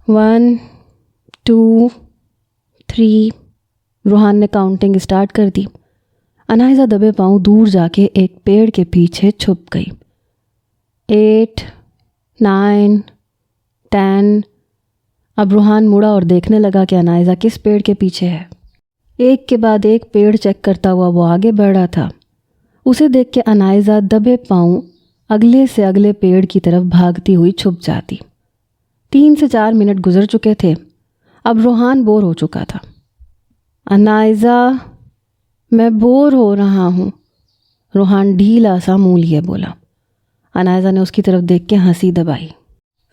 [SPEAKER 1] 1 2 3 روحان نے کاؤنٹنگ اسٹارٹ کر دی۔ انائزہ دبے پاؤں دور جا کے ایک پیڑ کے پیچھے چھپ گئی۔ 8 9 10 اب روحان مڑا اور دیکھنے لگا کہ انائزہ کس پیڑ کے پیچھے ہے۔ ایک کے بعد ایک پیڑ چیک کرتا ہوا وہ آگے بڑھ رہا تھا۔ اسے دیکھ کے انائزہ دبے پاؤں اگلے سے اگلے پیڑ کی طرف بھاگتی ہوئی چھپ جاتی۔ 3 سے 4 منٹ گزر چکے تھے۔ اب روحان بور ہو چکا تھا۔ انائزہ، میں بور ہو رہا ہوں، روحان ڈھیلا سا منہ لیے بولا۔ انائزہ نے اس کی طرف دیکھ کے ہنسی دبائی۔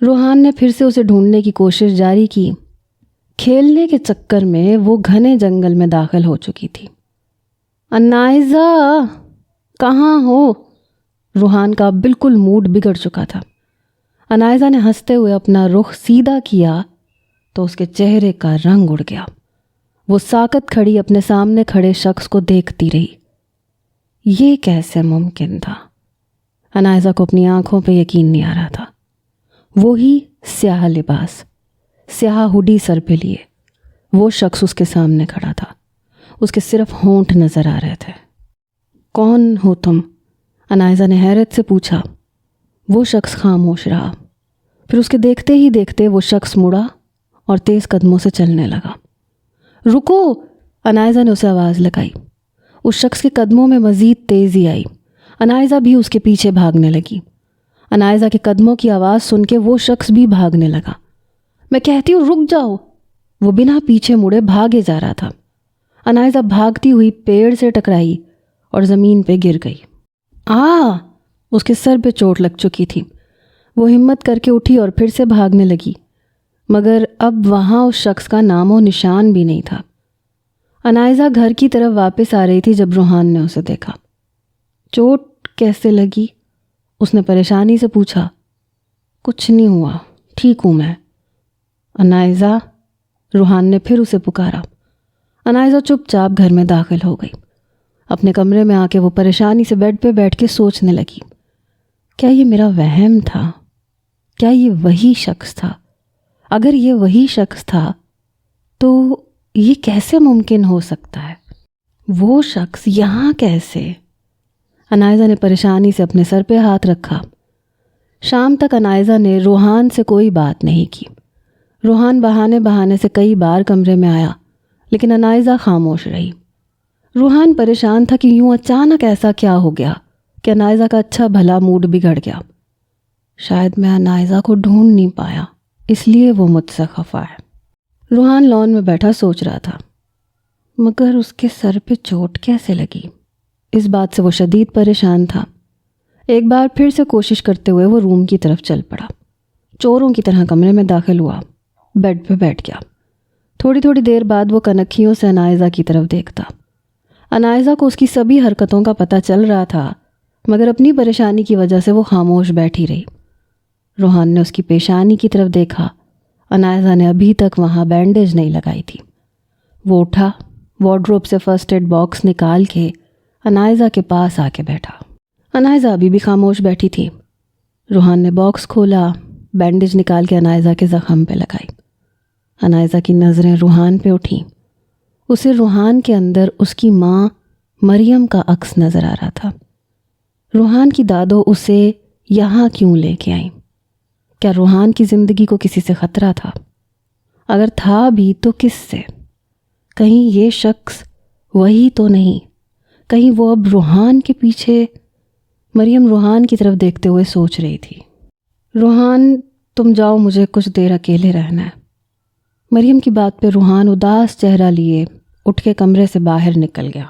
[SPEAKER 1] روحان نے پھر سے اسے ڈھونڈنے کی کوشش جاری کی۔ کھیلنے کے چکر میں وہ گھنے جنگل میں داخل ہو چکی تھی۔ انائزہ، کہاں ہو؟ روحان کا بالکل موڈ بگڑ چکا تھا۔ انائزہ نے ہنستے ہوئے اپنا رخ سیدھا کیا تو اس کے چہرے کا رنگ اڑ گیا۔ وہ ساکت کھڑی اپنے سامنے کھڑے شخص کو دیکھتی رہی۔ یہ کیسے ممکن تھا؟ انائزہ کو اپنی آنکھوں پہ یقین نہیں آ رہا تھا۔ وہی سیاہ لباس، سیاہ ہوڈی سر پہ لیے وہ شخص اس کے سامنے کھڑا تھا۔ اس کے صرف ہونٹ نظر آ رہے تھے۔ کون ہو تم؟ انائزہ نے حیرت سے پوچھا۔ وہ شخص خاموش رہا۔ پھر اس کے دیکھتے ہی دیکھتے وہ شخص مڑا اور تیز قدموں سے چلنے لگا۔ رکو! انائزہ نے اسے آواز لگائی۔ اس شخص کے قدموں میں مزید تیزی آئی۔ انائزہ بھی اس کے پیچھے بھاگنے لگی۔ انائزہ کے قدموں کی آواز سن کے وہ شخص بھی بھاگنے لگا۔ میں کہتی ہوں رک جاؤ! وہ بنا پیچھے مڑے بھاگے جا رہا تھا۔ انائزہ بھاگتی ہوئی پیڑ سے ٹکرائی اور زمین پہ گر گئی۔ اس کے سر پہ چوٹ لگ چکی تھی۔ وہ ہمت کر کے اٹھی اور پھر سے بھاگنے لگی، مگر اب وہاں اس شخص کا نام و نشان بھی نہیں تھا۔ انائزہ گھر کی طرف واپس آ رہی تھی جب روحان نے اسے دیکھا۔ چوٹ کیسے لگی؟ اس نے پریشانی سے پوچھا۔ کچھ نہیں ہوا، ٹھیک ہوں میں۔ انائزہ، روحان نے پھر اسے پکارا۔ انائزہ چپ چاپ گھر میں داخل ہو گئی۔ اپنے کمرے میں آ کے وہ پریشانی سے بیڈ پہ بیٹھ کے سوچنے لگی، کیا یہ میرا وہم تھا؟ کیا یہ وہی شخص تھا؟ اگر یہ وہی شخص تھا تو یہ کیسے ممکن ہو سکتا ہے؟ وہ شخص یہاں کیسے؟ انائزہ نے پریشانی سے اپنے سر پہ ہاتھ رکھا۔ شام تک انائزہ نے روحان سے کوئی بات نہیں کی۔ روحان بہانے سے کئی بار کمرے میں آیا، لیکن انائزہ خاموش رہی۔ روحان پریشان تھا کہ یوں اچانک ایسا کیا ہو گیا کہ انائزہ کا اچھا بھلا موڈ بگڑ گیا۔ شاید میں انائزہ کو ڈھونڈ نہیں پایا، اس لیے وہ مجھ سے خفا ہے۔ روحان لان میں بیٹھا سوچ رہا تھا، مگر اس کے سر پہ چوٹ کیسے لگی؟ اس بات سے وہ شدید پریشان تھا۔ ایک بار پھر سے کوشش کرتے ہوئے وہ روم کی طرف چل پڑا۔ چوروں کی طرح کمرے میں داخل ہوا، بیڈ پہ بیٹھ گیا۔ تھوڑی دیر بعد وہ کنکھیوں سے انائزہ کی طرف دیکھتا۔ انائزہ کو اس کی سبھی حرکتوں کا پتہ چل رہا تھا، مگر اپنی پریشانی کی وجہ سے وہ خاموش بیٹھی رہی۔ روحان نے اس کی پیشانی کی طرف دیکھا۔ عنائزہ نے ابھی تک وہاں بینڈیج نہیں لگائی تھی۔ وہ اٹھا، وارڈروب سے فرسٹ ایڈ باکس نکال کے عنائزہ کے پاس آ کے بیٹھا۔ عنائزہ ابھی بھی خاموش بیٹھی تھی۔ روحان نے باکس کھولا، بینڈیج نکال کے عنائزہ کے زخم پہ لگائی۔ عنائزہ کی نظریں روحان پہ اٹھیں۔ اسے روحان کے اندر اس کی ماں مریم کا عکس نظر آ رہا تھا۔ روحان کی دادو اسے یہاں کیوں لے کے آئیں؟ کیا روحان کی زندگی کو کسی سے خطرہ تھا؟ اگر تھا بھی تو کس سے؟ کہیں یہ شخص وہی تو نہیں؟ کہیں وہ اب روحان کے پیچھے؟ مریم روحان کی طرف دیکھتے ہوئے سوچ رہی تھی۔ روحان، تم جاؤ، مجھے کچھ دیر اکیلے رہنا ہے۔ مریم کی بات پہ روحان اداس چہرہ لیے اٹھ کے کمرے سے باہر نکل گیا۔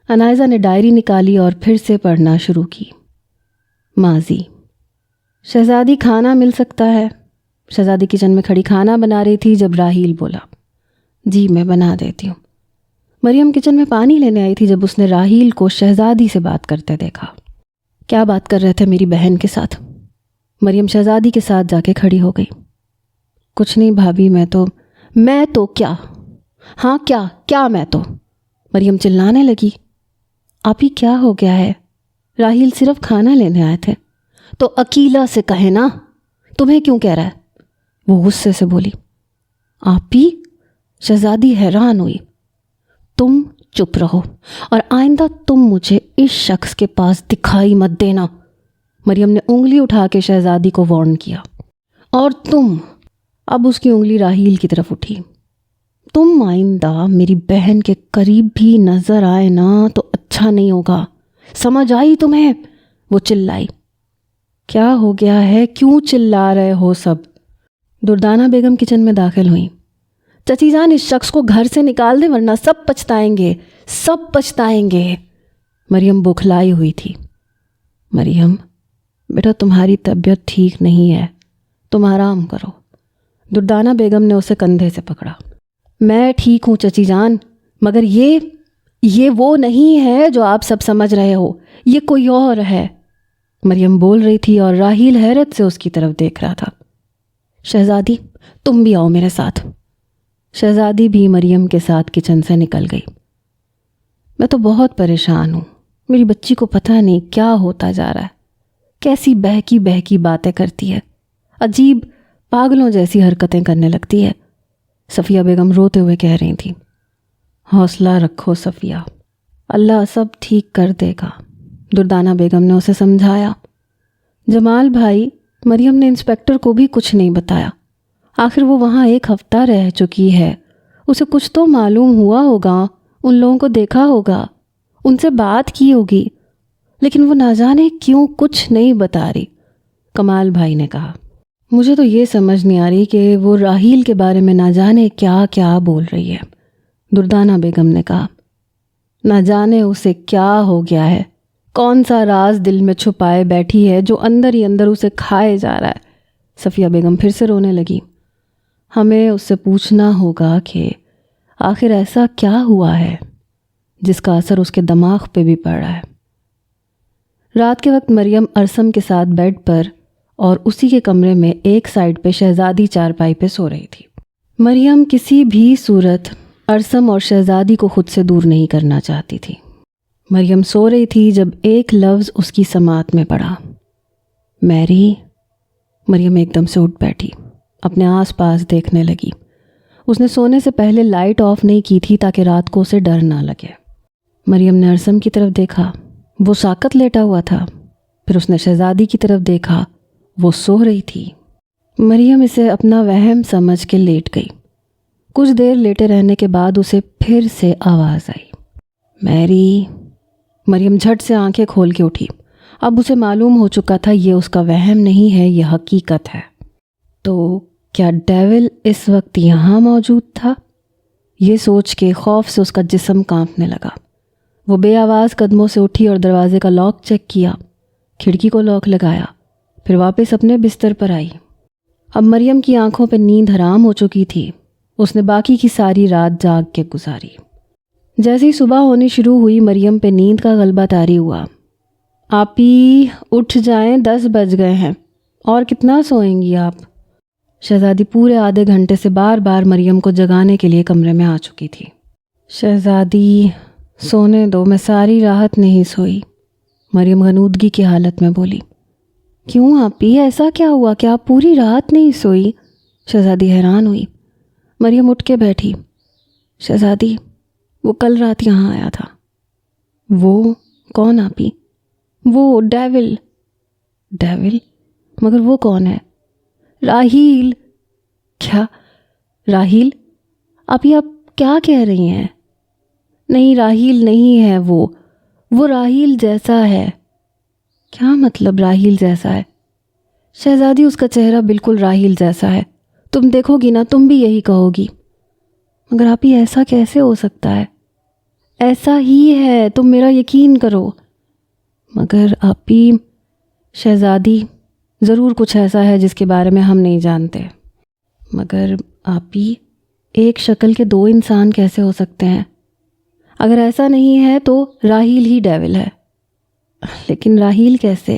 [SPEAKER 1] عنائزہ نے ڈائری نکالی اور پھر سے پڑھنا شروع کی۔ ماضی: شہزادی کھانا مل سکتا ہے؟ شہزادی کچن میں کھڑی کھانا بنا رہی تھی جب راحیل بولا، جی میں بنا دیتی ہوں۔ مریم کچن میں پانی لینے آئی تھی جب اس نے راحیل کو شہزادی سے بات کرتے دیکھا۔ کیا بات کر رہے تھے میری بہن کے ساتھ؟ مریم شہزادی کے ساتھ جا کے کھڑی ہو گئی۔ کچھ نہیں بھابھی، میں تو کیا؟ ہاں کیا میں تو؟ مریم چلانے لگی۔ آپ ہی کیا ہو گیا ہے؟ راحیل صرف کھانا لینے آئے تھے۔ تو اکیلا سے کہے نا، تمہیں کیوں کہہ رہا ہے؟ وہ غصے سے بولی۔ آپ ہی؟ شہزادی حیران ہوئی۔ تم چپ رہو اور آئندہ تم مجھے اس شخص کے پاس دکھائی مت دینا۔ مریم نے انگلی اٹھا کے شہزادی کو وارن کیا۔ اور تم، اب اس کی انگلی راحیل کی طرف اٹھی، تم آئندہ میری بہن کے قریب بھی نظر آئے نا تو اچھا نہیں ہوگا، سمجھ آئی تمہیں؟ وہ چلائی۔ کیا ہو گیا ہے؟ کیوں چلا رہے ہو سب؟ دردانہ بیگم کچن میں داخل ہوئیں۔ چچی جان، اس شخص کو گھر سے نکال دیں ورنہ سب پچھتائیں گے۔ مریم بوکھلائی ہوئی تھی۔ مریم بیٹا، تمہاری طبیعت ٹھیک نہیں ہے، تم آرام کرو۔ دردانہ بیگم نے اسے کندھے سے پکڑا۔ میں ٹھیک ہوں چچی جان، مگر یہ وہ نہیں ہے جو آپ سب سمجھ رہے ہو، یہ کوئی اور ہے۔ مریم بول رہی تھی اور راحیل حیرت سے اس کی طرف دیکھ رہا تھا۔ شہزادی، تم بھی آؤ میرے ساتھ۔ شہزادی بھی مریم کے ساتھ کچن سے نکل گئی۔ میں تو بہت پریشان ہوں، میری بچی کو پتہ نہیں کیا ہوتا جا رہا ہے، کیسی بہکی باتیں کرتی ہے، عجیب پاگلوں جیسی حرکتیں کرنے لگتی ہے۔ صفیہ بیگم روتے ہوئے کہہ رہی تھی، حوصلہ رکھو صفیہ، اللہ سب ٹھیک کر دے گا۔ دردانہ بیگم نے اسے سمجھایا۔ جمال بھائی، مریم نے انسپیکٹر کو بھی کچھ نہیں بتایا، آخر وہ وہاں 1 ہفتہ رہ چکی ہے، اسے کچھ تو معلوم ہوا ہوگا، ان لوگوں کو دیکھا ہوگا، ان سے بات کی ہوگی، لیکن وہ نہ جانے کیوں کچھ نہیں بتا رہی۔ کمال بھائی نے کہا، مجھے تو یہ سمجھ نہیں آ رہی کہ وہ راحیل کے بارے میں نہ جانے کیا کیا بول رہی ہے۔ دردانہ بیگم نے کہا، نہ جانے اسے کیا ہو گیا ہے، کون سا راز دل میں چھپائے بیٹھی ہے جو اندر ہی اندر اسے کھائے جا رہا ہے۔ صفیہ بیگم پھر سے رونے لگی۔ ہمیں اس سے پوچھنا ہوگا کہ آخر ایسا کیا ہوا ہے جس کا اثر اس کے دماغ پہ بھی پڑ رہا ہے۔ رات کے وقت مریم ارسم کے ساتھ بیڈ پر اور اسی کے کمرے میں ایک سائڈ پہ شہزادی چارپائی پہ سو رہی تھی۔ مریم کسی بھی صورت ارسم اور شہزادی کو خود سے دور نہیں کرنا چاہتی تھی۔ مریم سو رہی تھی جب ایک لفظ اس کی سماعت میں پڑا، میری۔ مریم ایک دم سے اٹھ بیٹھی، اپنے آس پاس دیکھنے لگی۔ اس نے سونے سے پہلے لائٹ آف نہیں کی تھی تاکہ رات کو اسے ڈر نہ لگے۔ مریم نے ارسم کی طرف دیکھا، وہ ساکت لیٹا ہوا تھا۔ پھر اس نے شہزادی کی طرف دیکھا، وہ سو رہی تھی۔ مریم اسے اپنا وہم سمجھ کے لیٹ گئی۔ کچھ دیر لیٹے رہنے کے بعد اسے پھر سے آواز آئی، میری۔ مریم جھٹ سے آنکھیں کھول کے اٹھی۔ اب اسے معلوم ہو چکا تھا یہ اس کا وہم نہیں ہے، یہ حقیقت ہے۔ تو کیا ڈیول اس وقت یہاں موجود تھا؟ یہ سوچ کے خوف سے اس کا جسم کانپنے لگا۔ وہ بے آواز قدموں سے اٹھی اور دروازے کا لاک چیک کیا، کھڑکی کو لاک لگایا، پھر واپس اپنے بستر پر آئی۔ اب مریم کی آنکھوں پہ نیند حرام ہو چکی تھی۔ اس نے باقی کی ساری رات جاگ کے گزاری۔ جیسے ہی صبح ہونی شروع ہوئی، مریم پہ نیند کا غلبہ طاری ہوا۔ آپی اٹھ جائیں، 10 بج گئے ہیں، اور کتنا سوئیں گی آپ؟ شہزادی پورے آدھے گھنٹے سے بار بار مریم کو جگانے کے لیے کمرے میں آ چکی تھی۔ شہزادی سونے دو، میں ساری رات نہیں سوئی، مریم غنودگی کی حالت میں بولی۔ کیوں آپی، ایسا کیا ہوا کہ آپ پوری رات نہیں سوئی؟ شہزادی حیران ہوئی۔ مریم اٹھ کے بیٹھی۔ شہزادی وہ کل رات یہاں آیا تھا۔ وہ کون آپی؟ وہ ڈیول۔ ڈیول؟ مگر وہ کون ہے؟ راحیل۔ کیا راحیل؟ آپ کیا کہہ رہی ہیں؟ نہیں، راحیل نہیں ہے وہ راحیل جیسا ہے۔ کیا مطلب راحیل جیسا ہے؟ شہزادی اس کا چہرہ بالکل راحیل جیسا ہے، تم دیکھو گی نا تم بھی یہی کہو گی۔ مگر آپی ایسا کیسے ہو سکتا ہے؟ ایسا ہی ہے، تم میرا یقین کرو۔ مگر آپی، شہزادی ضرور کچھ ایسا ہے جس کے بارے میں ہم نہیں جانتے۔ مگر آپی، ایک شکل کے 2 انسان کیسے ہو سکتے ہیں؟ اگر ایسا نہیں ہے تو راحیل ہی ڈیول ہے۔ لیکن راحیل کیسے؟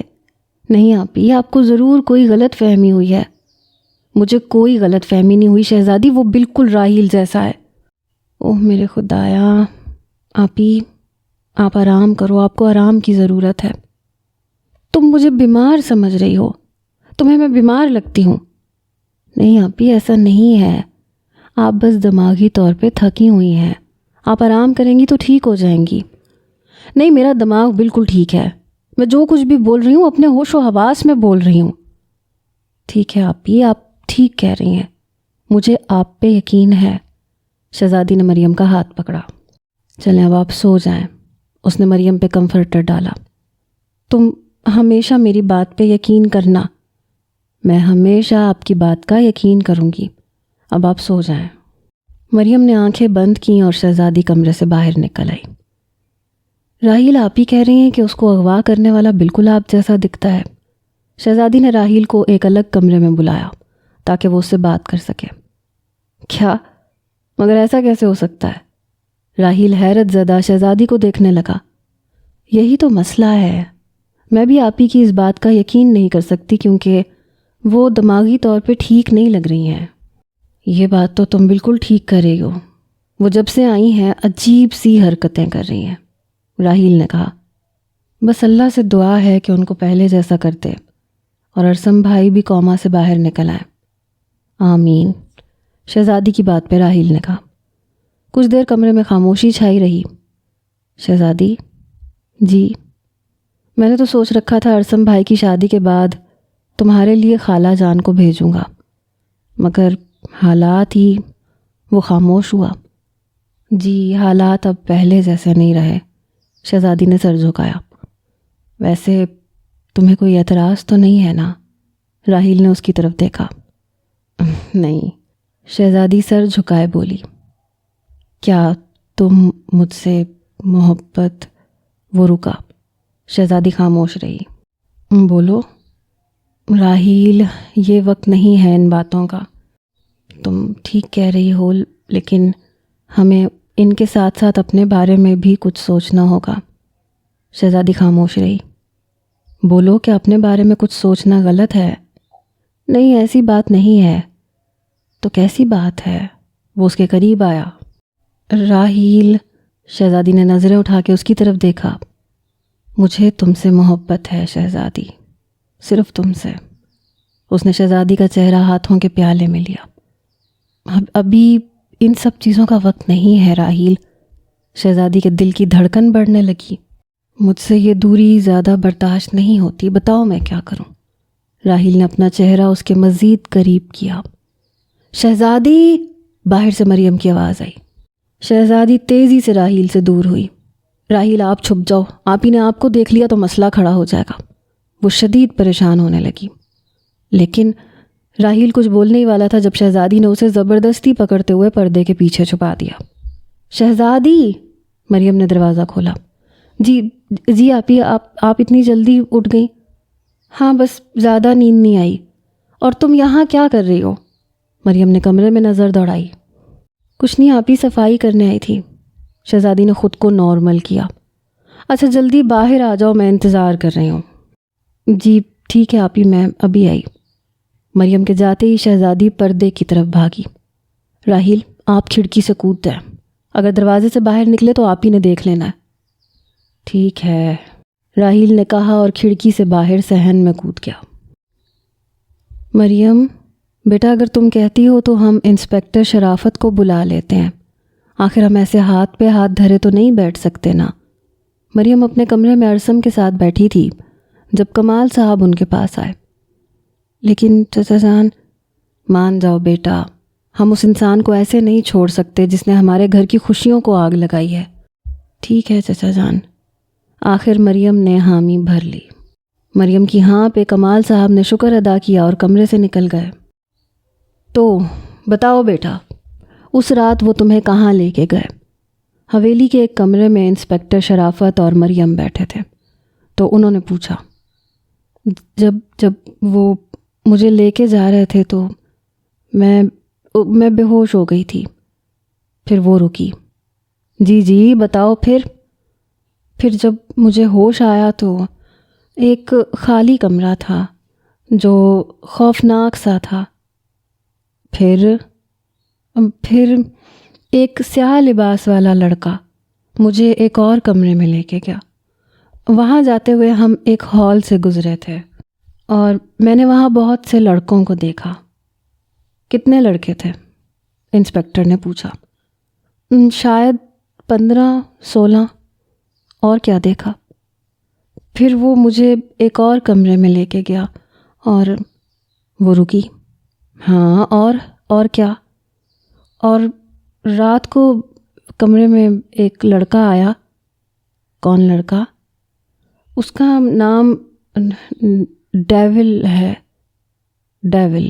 [SPEAKER 1] نہیں آپی، آپ کو ضرور کوئی غلط فہمی ہوئی ہے۔ مجھے کوئی غلط فہمی نہیں ہوئی شہزادی، وہ بالکل راحیل جیسا ہے۔ اوہ میرے خدایا، آپی آپ آرام کرو، آپ کو آرام کی ضرورت ہے۔ تم مجھے بیمار سمجھ رہی ہو، تمہیں میں بیمار لگتی ہوں؟ نہیں آپی، ایسا نہیں ہے، آپ بس دماغی طور پہ تھکی ہوئی ہیں، آپ آرام کریں گی تو ٹھیک ہو جائیں گی۔ نہیں، میرا دماغ بالکل ٹھیک ہے، میں جو کچھ بھی بول رہی ہوں اپنے ہوش و حواس میں بول رہی ہوں۔ ٹھیک ہے آپی، آپ ٹھیک کہہ رہی ہیں، مجھے آپ پہ یقین ہے۔ شہزادی نے مریم کا ہاتھ پکڑا۔ چلیں اب آپ سو جائیں۔ اس نے مریم پہ کمفرٹر ڈالا۔ تم ہمیشہ میری بات پہ یقین کرنا۔ میں ہمیشہ آپ کی بات کا یقین کروں گی۔ اب آپ سو جائیں۔ مریم نے آنکھیں بند کیں اور شہزادی کمرے سے باہر نکل آئی۔ راحیل آپ ہی کہہ رہی ہیں کہ اس کو اغوا کرنے والا بالکل آپ جیسا دکھتا ہے؟ شہزادی نے راحیل کو ایک الگ کمرے میں بلایا تاکہ وہ اس سے بات کر سکے۔ کیا؟ مگر ایسا کیسے ہو سکتا ہے؟ راحیل حیرت زدہ شہزادی کو دیکھنے لگا۔ یہی تو مسئلہ ہے، میں بھی آپ ہی کی اس بات کا یقین نہیں کر سکتی کیونکہ وہ دماغی طور پہ ٹھیک نہیں لگ رہی ہیں۔ یہ بات تو تم بالکل ٹھیک کر رہی ہو، وہ جب سے آئی ہیں عجیب سی حرکتیں کر رہی ہیں، راحیل نے کہا۔ بس اللہ سے دعا ہے کہ ان کو پہلے جیسا کرتے اور ارسم بھائی بھی کوما سے باہر نکل آئے۔ آمین، شہزادی کی بات پہ راحیل نے کہا۔ کچھ دیر کمرے میں خاموشی چھائی رہی۔ شہزادی؟ جی؟ میں نے تو سوچ رکھا تھا ارسم بھائی کی شادی کے بعد تمہارے لیے خالہ جان کو بھیجوں گا، مگر حالات ہی، وہ خاموش ہوا۔ جی، حالات اب پہلے جیسے نہیں رہے۔ شہزادی نے سر جھکایا۔ ویسے تمہیں کوئی اعتراض تو نہیں ہے نا؟ راحیل نے اس کی طرف دیکھا۔ نہیں، شہزادی سر جھکائے بولی۔ کیا تم مجھ سے محبت؟ وہ رکا۔ شہزادی خاموش رہی۔ بولو راحیل، یہ وقت نہیں ہے ان باتوں کا۔ تم ٹھیک کہہ رہی ہو، لیکن ہمیں ان کے ساتھ ساتھ اپنے بارے میں بھی کچھ سوچنا ہوگا۔ شہزادی خاموش رہی۔ بولو کہ اپنے بارے میں کچھ سوچنا غلط ہے؟ نہیں، ایسی بات نہیں ہے۔ تو کیسی بات ہے؟ وہ اس کے قریب آیا۔ راحیل، شہزادی نے نظریں اٹھا کے اس کی طرف دیکھا۔ مجھے تم سے محبت ہے شہزادی، صرف تم سے۔ اس نے شہزادی کا چہرہ ہاتھوں کے پیالے میں لیا۔ ابھی ان سب چیزوں کا وقت نہیں ہے راحیل۔ شہزادی کے دل کی دھڑکن بڑھنے لگی۔ مجھ سے یہ دوری زیادہ برداشت نہیں ہوتی، بتاؤ میں کیا کروں؟ راحیل نے اپنا چہرہ اس کے مزید قریب کیا۔ شہزادی! باہر سے مریم کی آواز آئی۔ شہزادی تیزی سے راحیل سے دور ہوئی۔ راحیل آپ چھپ جاؤ، آپ ہی نے آپ کو دیکھ لیا تو مسئلہ کھڑا ہو جائے گا۔ وہ شدید پریشان ہونے لگی۔ لیکن راحیل کچھ بولنے ہی والا تھا جب شہزادی نے اسے زبردستی پکڑتے ہوئے پردے کے پیچھے چھپا دیا۔ شہزادی! مریم نے دروازہ کھولا۔ جی آپ اتنی جلدی اٹھ گئیں؟ ہاں، بس زیادہ نیند نہیں آئی۔ اور تم یہاں کیا کر رہی ہو؟ مریم نے کمرے میں نظر دوڑائی۔ کچھ نہیں، آپ ہی صفائی کرنے آئی تھی۔ شہزادی نے خود کو نارمل کیا۔ اچھا جلدی باہر آ جاؤ، میں انتظار کر رہی ہوں۔ جی ٹھیک ہے آپی، میں ابھی آئی۔ مریم کے جاتے ہی شہزادی پردے کی طرف بھاگی۔ راحیل آپ کھڑکی سے کود دیں، اگر دروازے سے باہر نکلے تو آپ ہی نے دیکھ لینا ہے۔ ٹھیک ہے، راحیل نے کہا اور کھڑکی سے باہر صحن میں کود گیا۔ مریم بیٹا اگر تم کہتی ہو تو ہم انسپکٹر شرافت کو بلا لیتے ہیں، آخر ہم ایسے ہاتھ پہ ہاتھ دھرے تو نہیں بیٹھ سکتے نا۔ مریم اپنے کمرے میں ارسم کے ساتھ بیٹھی تھی جب کمال صاحب ان کے پاس آئے۔ لیکن چچا جان، مان جاؤ بیٹا، ہم اس انسان کو ایسے نہیں چھوڑ سکتے جس نے ہمارے گھر کی خوشیوں کو آگ لگائی ہے۔ ٹھیک ہے چچا جان، آخر مریم نے حامی بھر لی۔ مریم کی ہاں پہ کمال صاحب نے شکر ادا کیا اور کمرے سے نکل گئے۔ تو بتاؤ بیٹا، اس رات وہ تمہیں کہاں لے کے گئے؟ حویلی کے ایک کمرے میں انسپکٹر شرافت اور مریم بیٹھے تھے، تو انہوں نے پوچھا۔ جب وہ مجھے لے کے جا رہے تھے تو میں بے ہوش ہو گئی تھی، پھر وہ رکی۔ جی بتاؤ پھر جب مجھے ہوش آیا تو ایک خالی کمرہ تھا جو خوفناک سا تھا۔ پھر ایک سیاہ لباس والا لڑکا مجھے ایک اور کمرے میں لے کے گیا۔ وہاں جاتے ہوئے ہم ایک ہال سے گزرے تھے اور میں نے وہاں بہت سے لڑکوں کو دیکھا۔ کتنے لڑکے تھے؟ انسپکٹر نے پوچھا۔ شاید 15-16۔ اور کیا دیکھا؟ پھر وہ مجھے ایک اور کمرے میں لے کے گیا اور وہ رکی۔ ہاں اور کیا؟ اور رات کو کمرے میں ایک لڑکا آیا۔ کون لڑکا؟ اس کا نام ڈیول ہے۔ ڈیول؟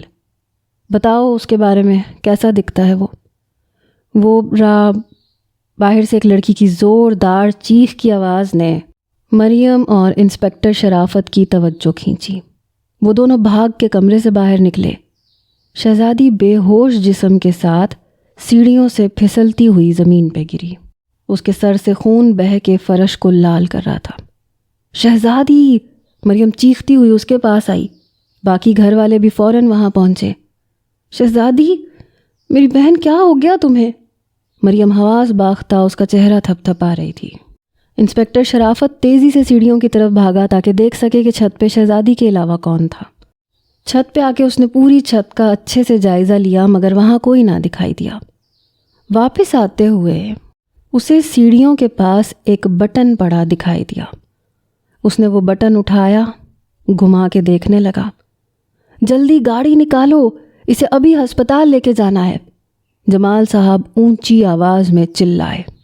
[SPEAKER 1] بتاؤ اس کے بارے میں، کیسا دکھتا ہے وہ باہر سے ایک لڑکی کی زوردار چیخ کی آواز نے مریم اور انسپکٹر شرافت کی توجہ کھینچی۔ وہ دونوں بھاگ کے کمرے سے باہر نکلے۔ شہزادی بے ہوش جسم کے ساتھ سیڑھیوں سے پھسلتی ہوئی زمین پہ گری۔ اس کے سر سے خون بہہ کے فرش کو لال کر رہا تھا۔ شہزادی! مریم چیختی ہوئی اس کے پاس آئی۔ باقی گھر والے بھی فوراً وہاں پہنچے۔ شہزادی، میری بہن، کیا ہو گیا تمہیں؟ مریم حواس باختہ اس کا چہرہ تھپ تھپا رہی تھی۔ انسپکٹر شرافت تیزی سے سیڑھیوں کی طرف بھاگا تاکہ دیکھ سکے کہ چھت پہ شہزادی کے علاوہ کون تھا۔ چھت پہ آ کے اس نے پوری چھت کا اچھے سے جائزہ لیا مگر وہاں کوئی نہ دکھائی دیا۔ واپس آتے ہوئے اسے سیڑھیوں کے پاس ایک بٹن پڑا دکھائی دیا۔ اس نے وہ بٹن اٹھایا، گھما کے دیکھنے لگا۔ جلدی گاڑی نکالو، اسے ابھی ہسپتال لے کے جانا ہے، جمال صاحب اونچی آواز میں چلائے۔